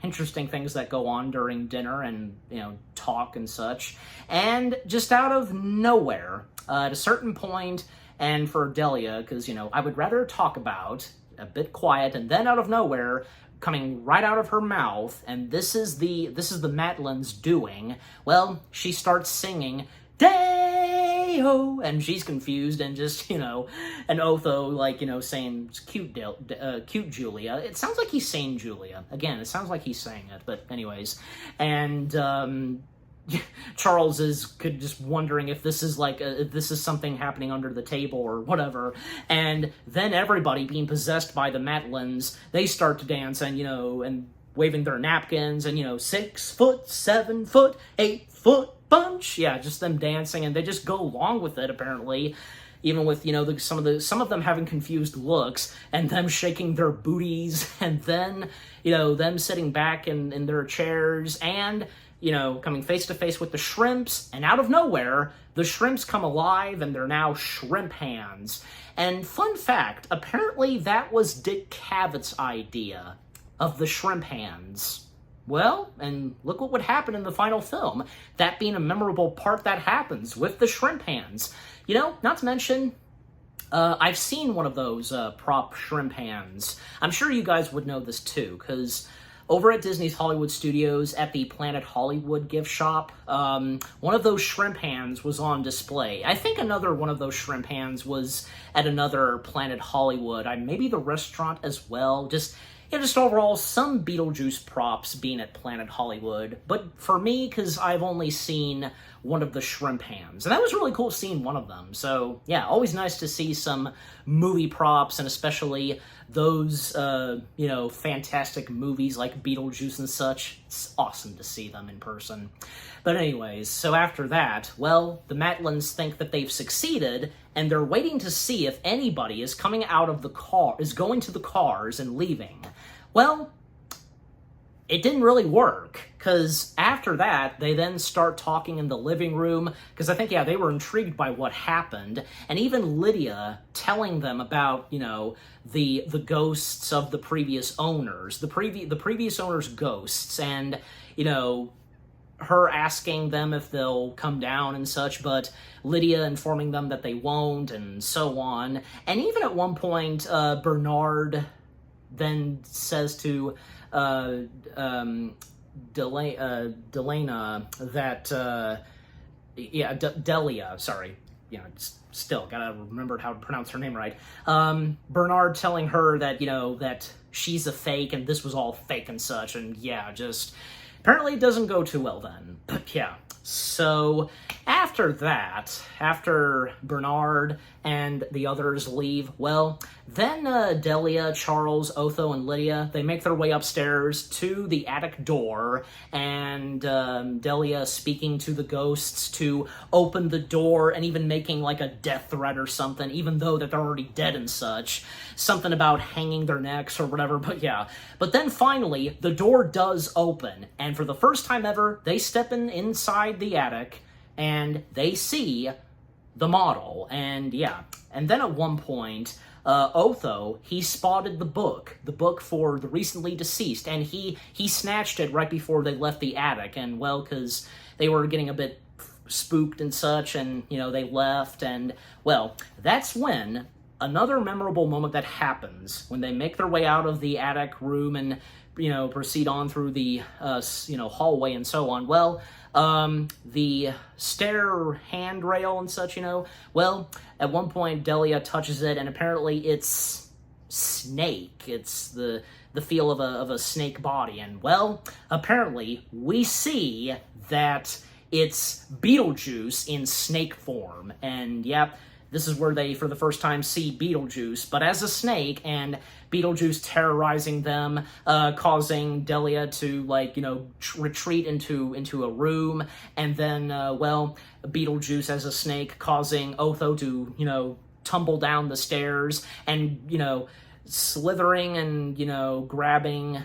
interesting things that go on during dinner, and, talk and such, and just out of nowhere, at a certain point, and for Delia, because, I would rather talk about, a bit quiet, and then out of nowhere, coming right out of her mouth, and this is the Maitlands doing, well, she starts singing, Day-O, and she's confused, and just, and Otho, like, saying, cute Julia. It sounds like he's saying Julia. Again, it sounds like he's saying it, but anyways. And, Charles is just wondering if this is like if this is something happening under the table or whatever, and then everybody being possessed by the Maitlands, they start to dance and and waving their napkins and 6 foot, 7 foot, 8 foot bunch, yeah, just them dancing, and they just go along with it apparently. even with, you know, some of them having confused looks, and them shaking their booties, and then, you know, them sitting back in their chairs, and, you know, coming face to face with the shrimps, and out of nowhere, the shrimps come alive, and they're now shrimp hands. And fun fact, apparently that was Dick Cavett's idea of the shrimp hands. Well, and look what would happen in the final film, that being a memorable part that happens with the shrimp hands. You know, not to mention, I've seen one of those prop shrimp hands. I'm sure you guys would know this too, because over at Disney's Hollywood Studios at the Planet Hollywood gift shop, one of those shrimp hands was on display. I think another one of those shrimp hands was at another Planet Hollywood, maybe the restaurant as well. Just overall, some Beetlejuice props being at Planet Hollywood. But for me, because I've only seen one of the shrimp hands, and that was really cool seeing one of them. So yeah, always nice to see some movie props, and especially those, you know, fantastic movies like Beetlejuice and such. It's awesome to see them in person. But anyways, so after that, well, the Matlins think that they've succeeded, and they're waiting to see if anybody is coming out of the car, is going to the cars and leaving. Well, it didn't really work, because after that, they then start talking in the living room, because I think, yeah, they were intrigued by what happened, and even Lydia telling them about, you know, the ghosts of the previous owners, the previous owners' ghosts, and, you know, her asking them if they'll come down and such, but Lydia informing them that they won't, and so on. And even at one point, Bernard then says to Delana that, Delia, sorry, you know, still gotta remember how to pronounce her name right. Bernard telling her that, you know, that she's a fake and this was all fake and such, and yeah, just apparently it doesn't go too well then. But yeah, so after that, after Bernard and the others leave, well, then Delia, Charles, Otho, and Lydia, they make their way upstairs to the attic door, and Delia speaking to the ghosts to open the door, and even making like a death threat or something, even though that they're already dead and such. Something about hanging their necks or whatever, but yeah. But then finally, the door does open, and for the first time ever, they step inside the attic, and they see the model, and yeah. And then at one point, Otho, he spotted the book for the recently deceased, and he snatched it right before they left the attic, and well, because they were getting a bit spooked and such, and, you know, they left, and, well, that's when another memorable moment that happens, when they make their way out of the attic room and, you know, proceed on through the, you know, hallway and so on. Well, the stair handrail and such, you know, well, at one point Delia touches it, and apparently it's snake. It's the feel of a snake body, and well, apparently we see that it's Beetlejuice in snake form, and yep, this is where they, for the first time, see Beetlejuice, but as a snake, and Beetlejuice terrorizing them, causing Delia to, like, you know, retreat into a room, and then, well, Beetlejuice as a snake causing Otho to, you know, tumble down the stairs, and, you know, slithering and, you know, grabbing,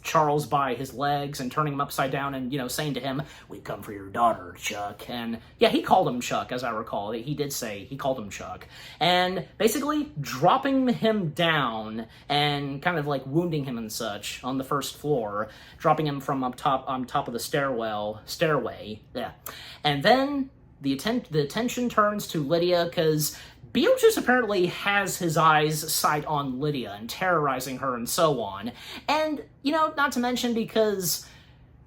Charles by his legs and turning him upside down and, you know, saying to him, "We come for your daughter, Chuck." And yeah, he called him Chuck, as I recall. He did say he called him Chuck. And basically dropping him down and kind of like wounding him and such on the first floor, dropping him from on top of the stairway. Yeah. And then the attention turns to Lydia, because Beetlejuice apparently has his eyes sight on Lydia and terrorizing her and so on. And, you know, not to mention, because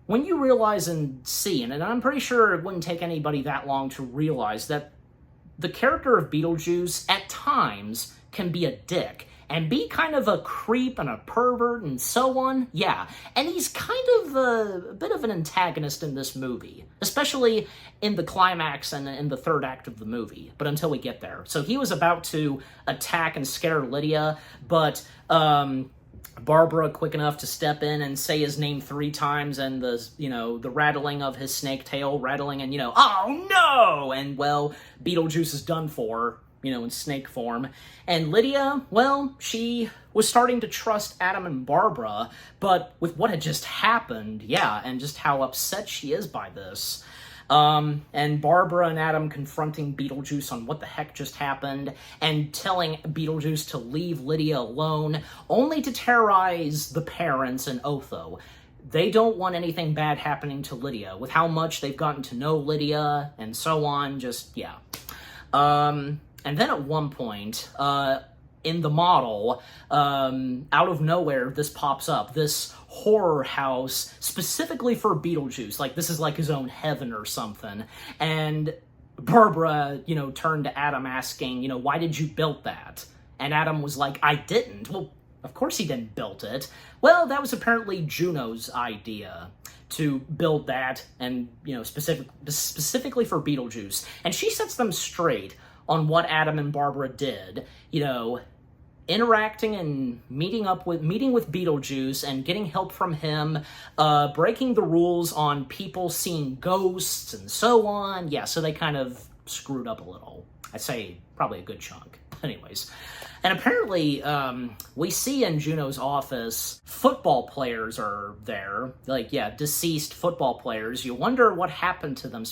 when you realize and see, and I'm pretty sure it wouldn't take anybody that long to realize that the character of Beetlejuice at times can be a dick and be kind of a creep and a pervert and so on. Yeah, and he's kind of a bit of an antagonist in this movie, especially in the climax and in the third act of the movie, but until we get there. So he was about to attack and scare Lydia, but Barbara quick enough to step in and say his name 3 times, and the rattling of his snake tail rattling, and, oh no! And, well, Beetlejuice is done for, in snake form. And Lydia, well, she was starting to trust Adam and Barbara, but with what had just happened, and just how upset she is by this. And Barbara and Adam confronting Beetlejuice on what the heck just happened, and telling Beetlejuice to leave Lydia alone, only to terrorize the parents and Otho. They don't want anything bad happening to Lydia, with how much they've gotten to know Lydia, and so on, and then at one point, in the model, out of nowhere, this pops up. This horror house specifically for Beetlejuice. Like, this is like his own heaven or something. And Barbara, turned to Adam asking, why did you build that? And Adam was like, I didn't. Well, of course he didn't build it. Well, that was apparently Juno's idea to build that, and, specifically for Beetlejuice. And she sets them straight on what Adam and Barbara did, interacting and meeting with Beetlejuice and getting help from him, breaking the rules on people seeing ghosts and so on. Yeah, so they kind of screwed up a little. I'd say probably a good chunk. Anyways. And apparently, we see in Juno's office, football players are there. Deceased football players. You wonder what happened to them.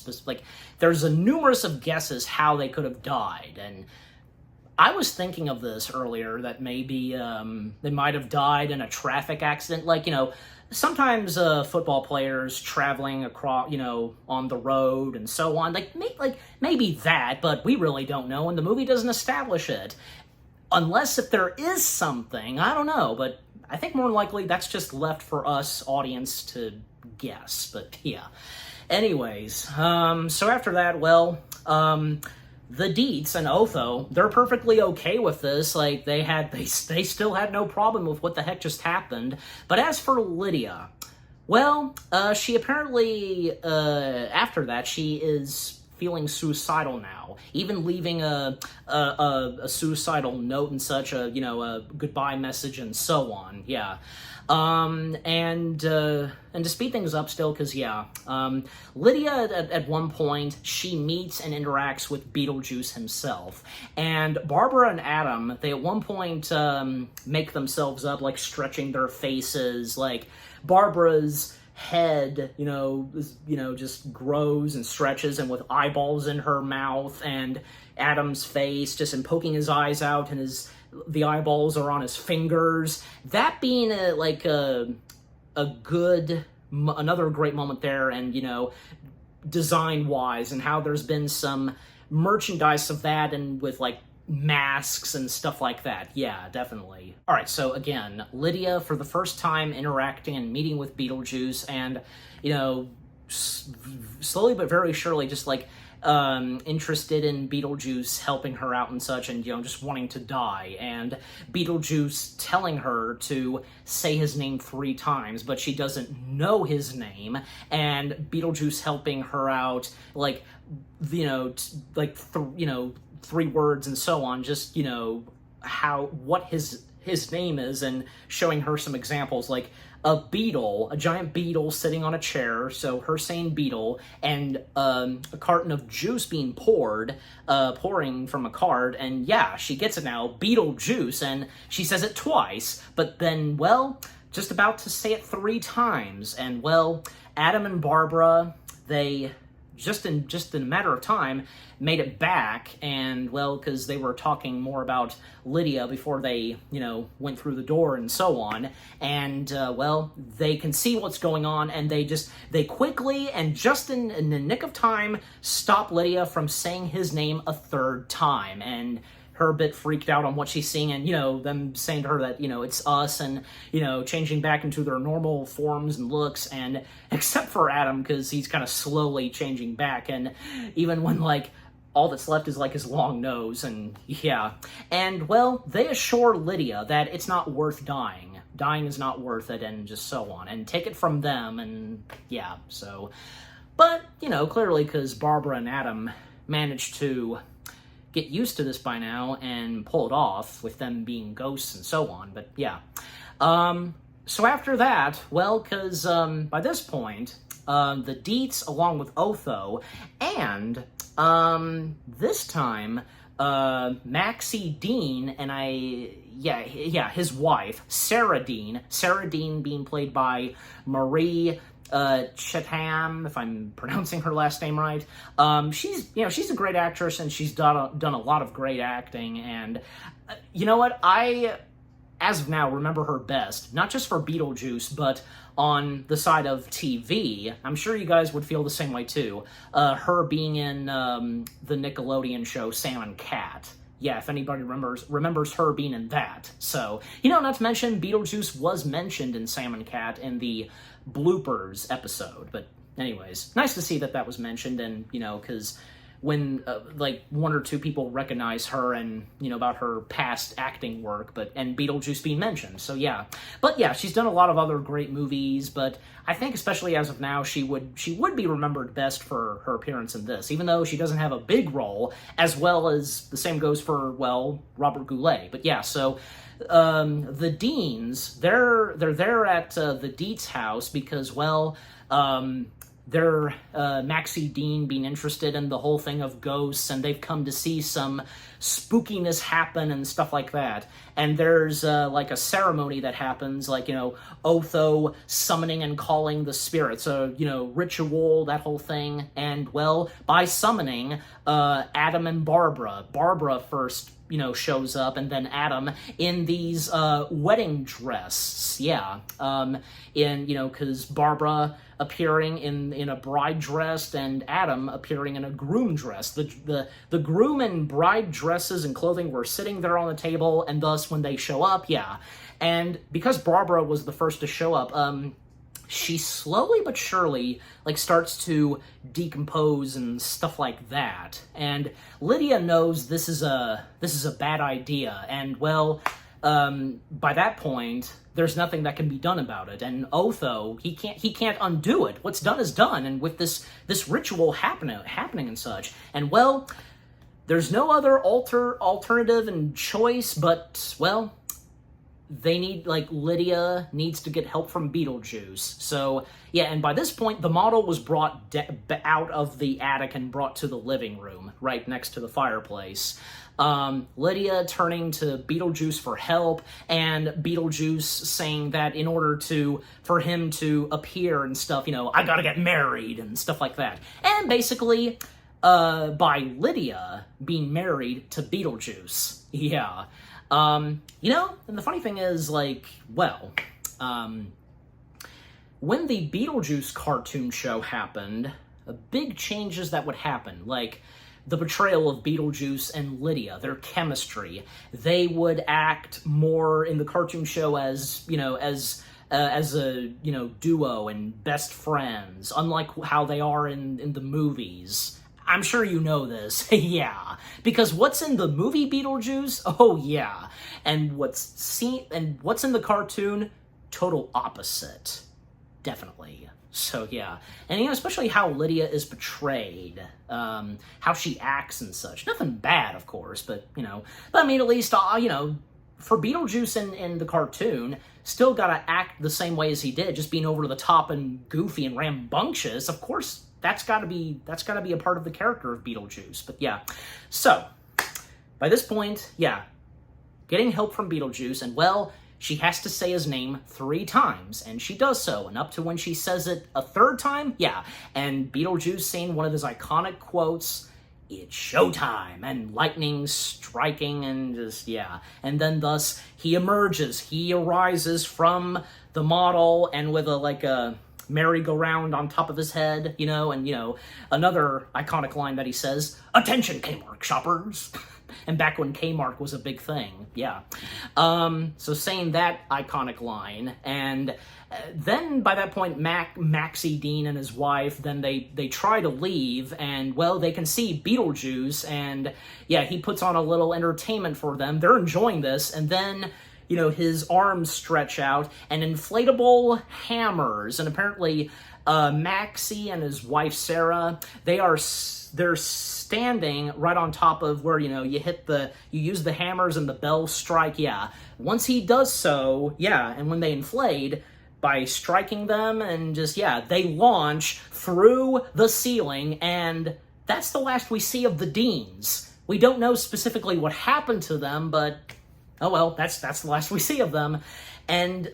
There's a numerous of guesses how they could have died. And I was thinking of this earlier, that maybe they might have died in a traffic accident. Sometimes football players traveling across, on the road and so on. Maybe that, but we really don't know, and the movie doesn't establish it. Unless if there is something, I don't know, but I think more than likely that's just left for us, audience, to guess, but yeah. Anyways, so after that, well, the Deets and Otho, they're perfectly okay with this. They still had no problem with what the heck just happened. But as for Lydia, well, she apparently, after that, she is feeling suicidal now, even leaving a suicidal note and such, a goodbye message and so on, and to speed things up still, because, Lydia, at one point, she meets and interacts with Beetlejuice himself, and Barbara and Adam, they at one point make themselves up, stretching their faces, Barbara's head, just grows and stretches, and with eyeballs in her mouth, and Adam's face just poking his eyes out, and the eyeballs are on his fingers. That being another great moment there, and design wise, and how there's been some merchandise of that, and with masks and stuff like that. Yeah, definitely. All right, so again, Lydia, for the first time, interacting and meeting with Beetlejuice, and, slowly but very surely, just, interested in Beetlejuice helping her out and such, and, just wanting to die, and Beetlejuice telling her to say his name 3 times, but she doesn't know his name, and Beetlejuice helping her out, 3 words and so on, just, what his name is, and showing her some examples, a giant beetle sitting on a chair, so her saying beetle, and a carton of juice being pouring from a cart, and she gets it now, Beetlejuice, and she says it twice, but then, well, just about to say it 3 times, and, well, Adam and Barbara, they just in a matter of time, made it back, and, well, because they were talking more about Lydia before they, went through the door and so on, and, well, they can see what's going on, and they quickly, and just in the nick of time, stop Lydia from saying his name a 3rd time, and her a bit freaked out on what she's seeing, and, them saying to her that, it's us, and, changing back into their normal forms and looks, and except for Adam, because he's kind of slowly changing back, and even when, all that's left is, his long nose, and, and, well, they assure Lydia that it's not worth dying. Dying is not worth it, and just so on, and take it from them, and, so, but, clearly, because Barbara and Adam managed to get used to this by now and pull it off with them being ghosts and so on, but So after that, well, because by this point, the Dietz, along with Otho, and this time, Maxie Dean and his wife, Sarah Dean being played by Marie Chatham, if I'm pronouncing her last name right. She's a great actress, and she's done a lot of great acting, and you know what, I, as of now, remember her best, not just for Beetlejuice, but on the side of TV. I'm sure you guys would feel the same way too. Her being in the Nickelodeon show Sam and Cat. Yeah, if anybody remembers her being in that. So, not to mention, Beetlejuice was mentioned in Sam and Cat in the bloopers episode. But anyways, nice to see that was mentioned, and, because when, one or two people recognize her and, about her past acting work, and Beetlejuice being mentioned, so yeah. But yeah, she's done a lot of other great movies, but I think especially as of now, she would be remembered best for her appearance in this, even though she doesn't have a big role, as well as the same goes for, well, Robert Goulet. But yeah, so the Deans, they're there at the Dietz house because, well, they're Maxie Dean being interested in the whole thing of ghosts, and they've come to see some spookiness happen and stuff like that. And there's a ceremony that happens, Otho summoning and calling the spirits, ritual, that whole thing. And, well, by summoning, Adam and Barbara first shows up, and then Adam in these wedding dresses. Yeah. Because Barbara appearing in a bride dress, and Adam appearing in a groom dress. The groom and bride dresses and clothing were sitting there on the table, and thus when they show up, yeah. And because Barbara was the first to show up, she slowly but surely starts to decompose and stuff like that. And Lydia knows this is a bad idea, and, well, by that point, there's nothing that can be done about it. And Otho, he can't undo it. What's done is done. And with this ritual happening and such, and, well, there's no other alternative and choice, but, well, they need, Lydia needs to get help from Beetlejuice. So, yeah, and by this point, the model was brought out of the attic and brought to the living room, right next to the fireplace. Lydia turning to Beetlejuice for help, and Beetlejuice saying that in order for him to appear and stuff, I gotta get married and stuff like that. And basically, by Lydia being married to Beetlejuice. Yeah. And the funny thing is, when the Beetlejuice cartoon show happened, big changes that would happen, the portrayal of Beetlejuice and Lydia, their chemistry. They would act more in the cartoon show as a duo and best friends, unlike how they are in the movies. I'm sure you know this, yeah. Because what's in the movie Beetlejuice? Oh yeah. And what's in the cartoon? Total opposite. Definitely. So yeah. And especially how Lydia is portrayed, how she acts and such. Nothing bad, of course, but but I mean, at least for Beetlejuice in the cartoon, still gotta act the same way as he did, just being over the top and goofy and rambunctious. Of course, that's gotta be a part of the character of Beetlejuice. But yeah, so by this point, yeah, getting help from Beetlejuice, and, well, she has to say his name 3 times, and she does so, and up to when she says it a 3rd time, yeah, and Beetlejuice saying one of his iconic quotes, "It's showtime," and lightning striking, and just, yeah. And then thus, he arises from the model, and with a merry-go-round on top of his head, and, another iconic line that he says, "Attention, Kmart shoppers." And back when Kmart was a big thing, yeah. So saying that iconic line, and then by that point, Maxie Dean and his wife, then they try to leave, and, well, they can see Beetlejuice, and, yeah, he puts on a little entertainment for them. They're enjoying this, and then, his arms stretch out, and inflatable hammers, and apparently Maxie and his wife Sarah, they're standing right on top of where, you use the hammers and the bells strike, yeah. Once he does so, yeah, and when they inflate, by striking them and just, yeah, they launch through the ceiling, and that's the last we see of the Deans. We don't know specifically what happened to them, but, oh well, that's the last we see of them. And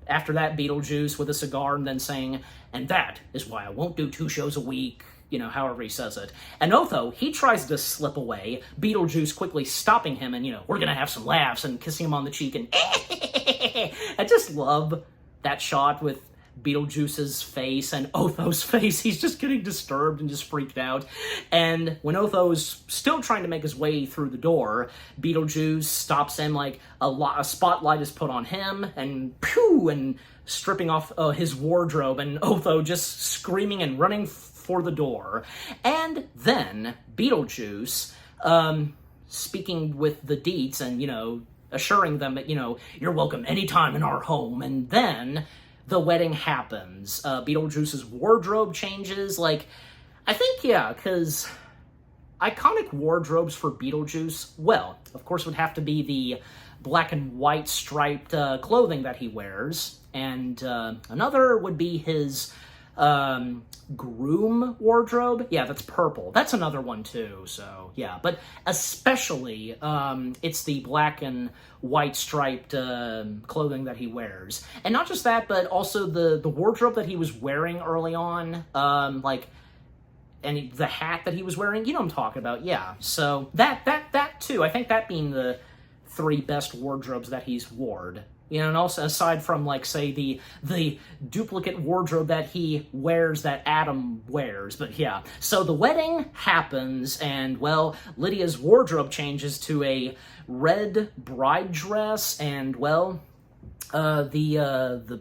after that, Beetlejuice with a cigar and then saying, and that is why I won't do 2 shows a week, however he says it. And Otho, he tries to slip away, Beetlejuice quickly stopping him and, we're gonna have some laughs and kissing him on the cheek and I just love that shot with Beetlejuice's face and Otho's face. He's just getting disturbed and just freaked out. And when Otho's still trying to make his way through the door, Beetlejuice stops him, like a spotlight is put on him, and pew, and stripping off his wardrobe, and Otho just screaming and running for the door. And then Beetlejuice, speaking with the Deets and, assuring them that, you're welcome anytime in our home. And then the wedding happens. Beetlejuice's wardrobe changes. I think, yeah, because iconic wardrobes for Beetlejuice, well, of course, would have to be the black and white striped clothing that he wears. And another would be his groom wardrobe. Yeah, that's purple. That's another one too, so yeah. But especially, it's the black and white striped clothing that he wears. And not just that, but also the wardrobe that he was wearing early on, and the hat that he was wearing, what I'm talking about, yeah. So that too, I think that being the 3 best wardrobes that he's worn. And also, aside from, say, the duplicate wardrobe that he wears that Adam wears. But, yeah. So the wedding happens, and, well, Lydia's wardrobe changes to a red bride dress, and, well, the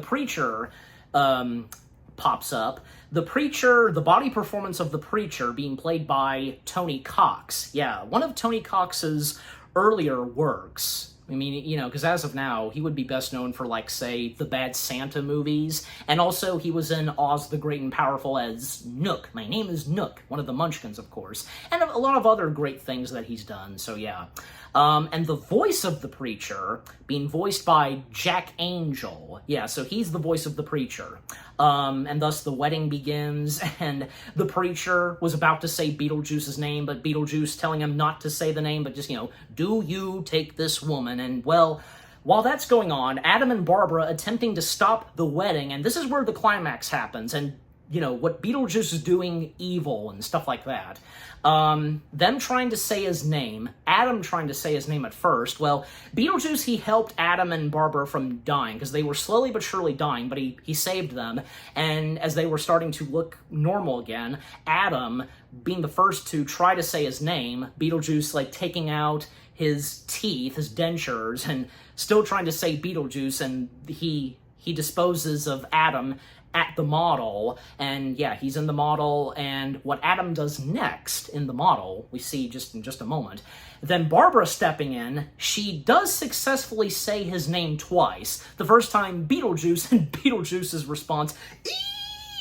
preacher pops up. The preacher, the body performance of the preacher being played by Tony Cox. Yeah, one of Tony Cox's earlier works. I mean, because as of now, he would be best known for, say, the Bad Santa movies, and also he was in Oz the Great and Powerful as Nook. My name is Nook, one of the Munchkins, of course, and a lot of other great things that he's done, so yeah. And the voice of the preacher being voiced by Jack Angel. Yeah, so he's the voice of the preacher. And thus the wedding begins, and the preacher was about to say Beetlejuice's name, but Beetlejuice telling him not to say the name, but just, do you take this woman? And, well, while that's going on, Adam and Barbara attempting to stop the wedding, and this is where the climax happens, and, what Beetlejuice is doing evil and stuff like that. Them trying to say his name, Adam trying to say his name at first. Well, Beetlejuice, he helped Adam and Barbara from dying, because they were slowly but surely dying, but he saved them, and as they were starting to look normal again, Adam, being the first to try to say his name, Beetlejuice, taking out his teeth, his dentures, and still trying to say Beetlejuice, and he disposes of Adam at the model, and yeah, he's in the model, and what Adam does next in the model, we see just in just a moment. Then Barbara stepping in, she does successfully say his name twice. The first time, Beetlejuice, and Beetlejuice's response,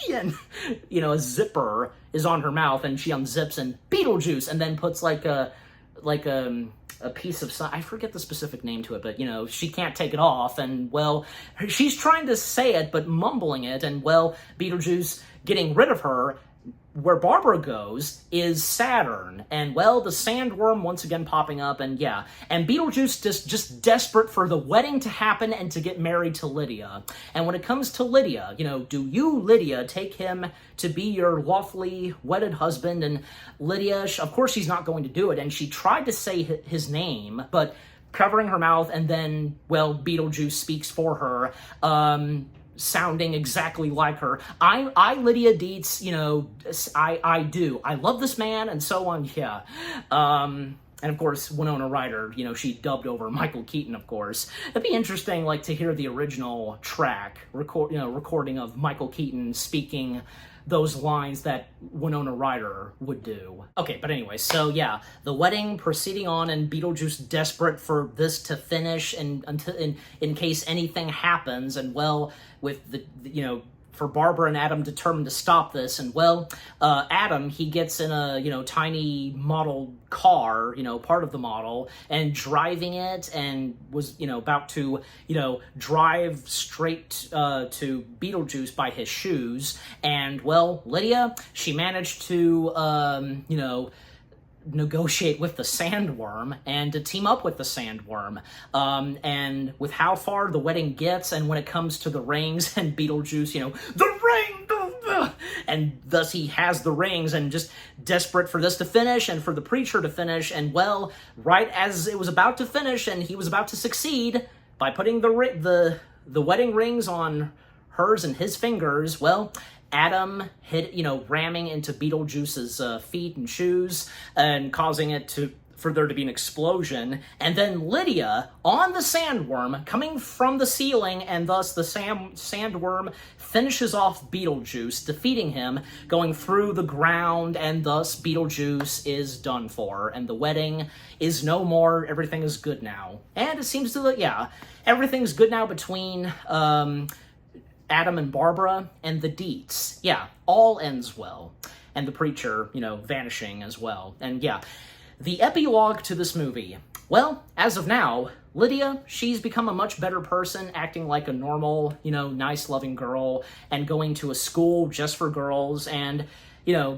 "Eee!" and, a zipper is on her mouth, and she unzips, and Beetlejuice, and then puts a piece of, I forget the specific name to it, but, she can't take it off, and, well, she's trying to say it, but mumbling it, and, well, Beetlejuice getting rid of her. Where Barbara goes is Saturn, and, well, the sandworm once again popping up, and yeah, and Beetlejuice just desperate for the wedding to happen and to get married to Lydia. And when it comes to Lydia, do you, Lydia, take him to be your lawfully wedded husband? And Lydia, of course she's not going to do it, and she tried to say his name, but covering her mouth, and then, well, Beetlejuice speaks for her, sounding exactly like her. I Lydia Dietz, I do. I love this man, and so on, yeah. And of course, Winona Ryder, she dubbed over Michael Keaton, of course. It'd be interesting, to hear the original track, recording of Michael Keaton speaking those lines that Winona Ryder would do. Okay, but anyway, so yeah, the wedding proceeding on, and Beetlejuice desperate for this to finish, and until in case anything happens, and well, with the for Barbara and Adam determined to stop this, and well, Adam, he gets in a, tiny model car, part of the model, and driving it, and was, about to, drive straight to Beetlejuice by his shoes, and well, Lydia, she managed to, negotiate with the sandworm and to team up with the sandworm. And with how far the wedding gets, and when it comes to the rings and Beetlejuice, the ring! And thus he has the rings and just desperate for this to finish and for the preacher to finish. And well, right as it was about to finish and he was about to succeed by putting the wedding rings on hers and his fingers, well, Adam hit, ramming into Beetlejuice's feet and shoes and causing it for there to be an explosion. And then Lydia on the sandworm coming from the ceiling, and thus the sandworm finishes off Beetlejuice, defeating him, going through the ground, and thus Beetlejuice is done for. And the wedding is no more. Everything is good now. And it seems to, everything's good now between, Adam and Barbara, and the Deets. Yeah, all ends well. And the preacher, vanishing as well. And yeah, the epilogue to this movie. Well, as of now, Lydia, she's become a much better person, acting like a normal, nice, loving girl, and going to a school just for girls, and,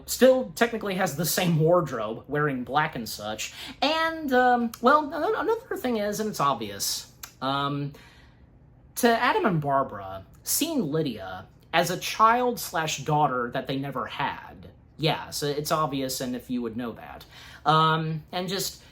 still technically has the same wardrobe, wearing black and such. And, well, another thing is, and it's obvious, to Adam and Barbara, seeing Lydia as a child/daughter that they never had. Yeah, so it's obvious, and if you would know that. And just,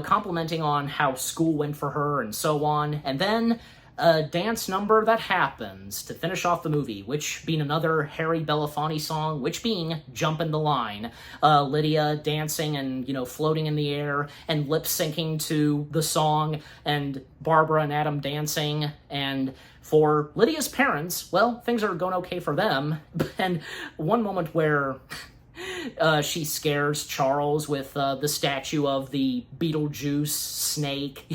complimenting on how school went for her and so on. And then a dance number that happens to finish off the movie, which being another Harry Belafonte song, which being Jumpin' the Line. Lydia dancing and, floating in the air and lip-syncing to the song, and Barbara and Adam dancing. And for Lydia's parents, well, things are going okay for them. And one moment where she scares Charles with the statue of the Beetlejuice snake,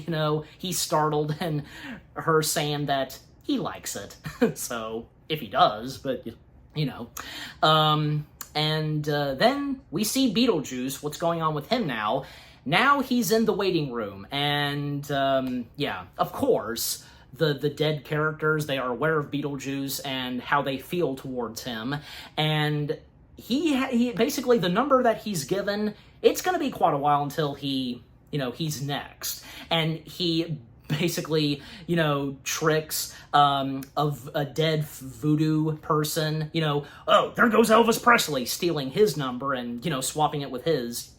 he's startled, and her saying that he likes it. So, if he does, but, And then we see Beetlejuice, what's going on with him now. Now he's in the waiting room, and, of course, the dead characters, they are aware of Beetlejuice and how they feel towards him, and he basically, the number that he's given, it's going to be quite a while until he's next. And he basically, tricks of a dead voodoo person, oh, there goes Elvis Presley, stealing his number and, swapping it with his,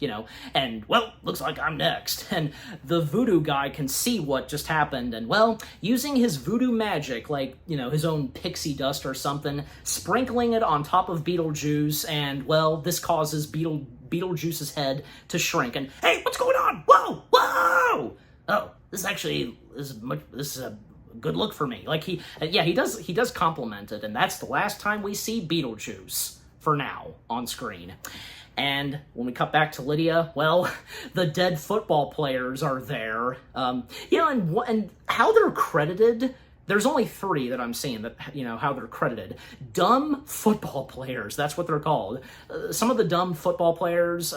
and, well, looks like I'm next. And the voodoo guy can see what just happened, and, well, using his voodoo magic, like, his own pixie dust or something, sprinkling it on top of Beetlejuice, and, well, this causes Beetlejuice's head to shrink, and, hey, what's going on? Whoa! Whoa! Oh, this is a good look for me. Like, he does compliment it, and that's the last time we see Beetlejuice, for now, on screen. And when we cut back to Lydia, well, the dead football players are there. And how they're credited, there's only 3 that I'm seeing that, how they're credited. Dumb football players, that's what they're called. Some of the dumb football players,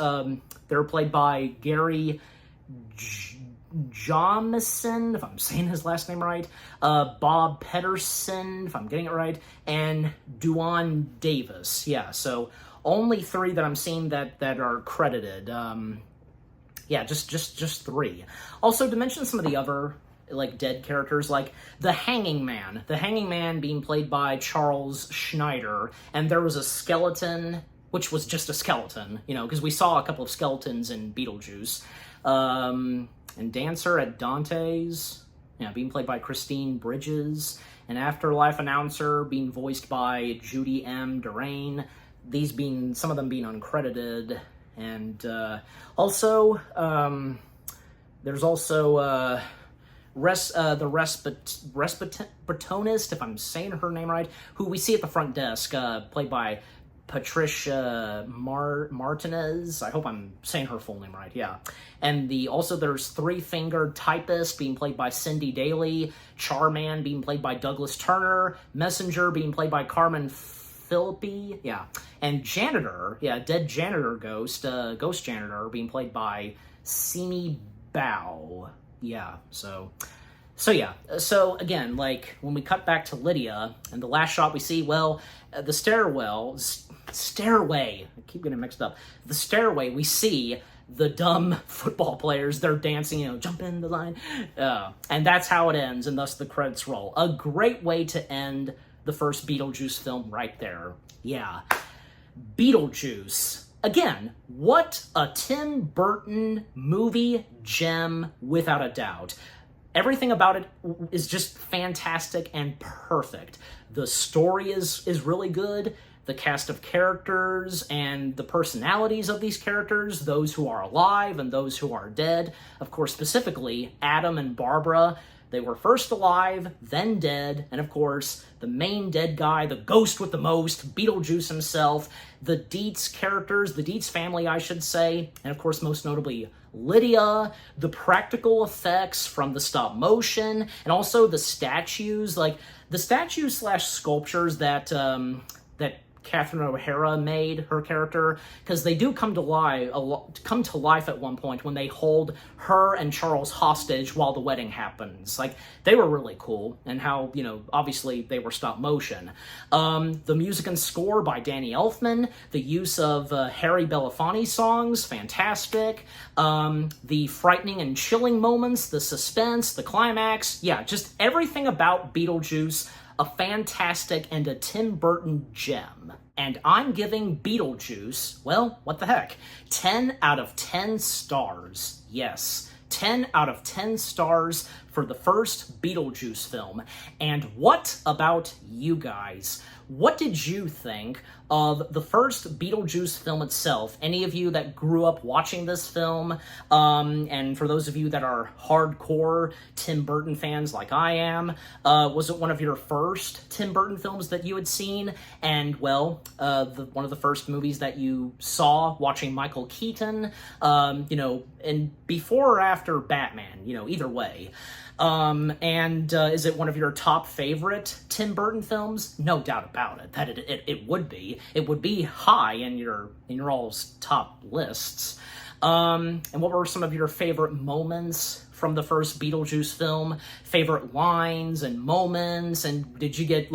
they're played by Gary Jamison, if I'm saying his last name right, Bob Pedersen, if I'm getting it right, and Duane Davis. Yeah, so only 3 that I'm seeing that are credited. Just 3. Also, to mention some of the other, like, dead characters, like the Hanging Man. The Hanging Man being played by Charles Schneider, and there was a skeleton, which was just a skeleton, because we saw a couple of skeletons in Beetlejuice. And Dancer at Dante's, being played by Christine Bridges. An Afterlife announcer being voiced by Judy M. Durain. Some of them being uncredited. And also, there's also the respiratonist, if I'm saying her name right, who we see at the front desk, played by Patricia Martinez. I hope I'm saying her full name right, yeah. And also there's Three-Fingered Typist being played by Cindy Daly, Charman being played by Douglas Turner, Messenger being played by Carmen Philippi, yeah. And janitor, yeah, dead janitor ghost, ghost janitor, being played by Simi Bao. Yeah, so yeah. So again, like, when we cut back to Lydia, and the last shot we see, well, the stairway, I keep getting mixed up. The stairway, we see the dumb football players, they're dancing, jump in the line. And that's how it ends, and thus the credits roll. A great way to end the first Beetlejuice film right there. Yeah. Beetlejuice. Again, what a Tim Burton movie gem without a doubt. Everything about it is just fantastic and perfect. The story is really good. The cast of characters and the personalities of these characters, those who are alive and those who are dead. Of course, specifically, Adam and Barbara, they were first alive, then dead, and of course, the main dead guy, the ghost with the most, Beetlejuice himself, the Dietz characters, the Dietz family, I should say, and of course, most notably, Lydia, the practical effects from the stop motion, and also the statues, like the statues slash sculptures that Catherine O'Hara made, her character, because they do come to life at one point when they hold her and Charles hostage while the wedding happens. Like, they were really cool, and how, obviously they were stop motion. The music and score by Danny Elfman, the use of Harry Belafonte songs, fantastic. The frightening and chilling moments, the suspense, the climax, yeah, just everything about Beetlejuice, a fantastic and a Tim Burton gem. And I'm giving Beetlejuice, well, what the heck, 10 out of 10 stars. Yes, 10 out of 10 stars for the first Beetlejuice film. And what about you guys? What did you think of the first Beetlejuice film itself? Any of you that grew up watching this film, and for those of you that are hardcore Tim Burton fans like I am, was it one of your first Tim Burton films that you had seen? And, well, one of the first movies that you saw watching Michael Keaton, and before or after Batman, either way. Is it one of your top favorite Tim Burton films? No doubt about it. That it would be. It would be high in your all's top lists. And what were some of your favorite moments from the first Beetlejuice film? Favorite lines and moments? And did you get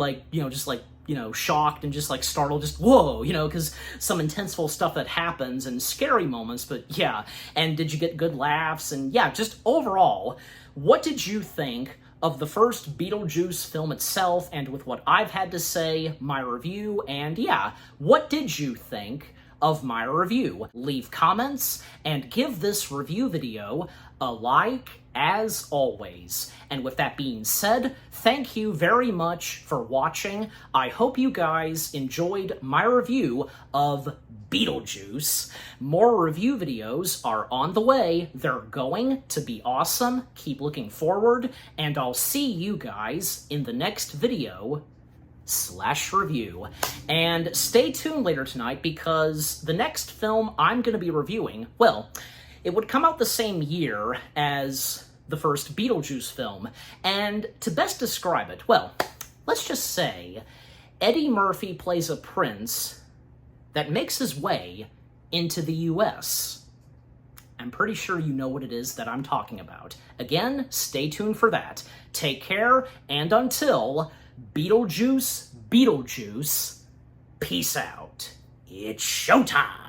shocked and just startled, just whoa, because some intenseful stuff that happens and scary moments, but yeah. And did you get good laughs? And yeah, just overall, what did you think of the first Beetlejuice film itself, and with what I've had to say, my review, and yeah, what did you think of my review? Leave comments and give this review video a like, as always. And with that being said, thank you very much for watching. I hope you guys enjoyed my review of Beetlejuice. More review videos are on the way. They're going to be awesome. Keep looking forward, and I'll see you guys in the next video / review. And stay tuned later tonight, because the next film I'm going to be reviewing, well, it would come out the same year as the first Beetlejuice film, and to best describe it, well, let's just say Eddie Murphy plays a prince that makes his way into the US. I'm pretty sure you know what it is that I'm talking about. Again, stay tuned for that. Take care, and until Beetlejuice, peace out. It's showtime!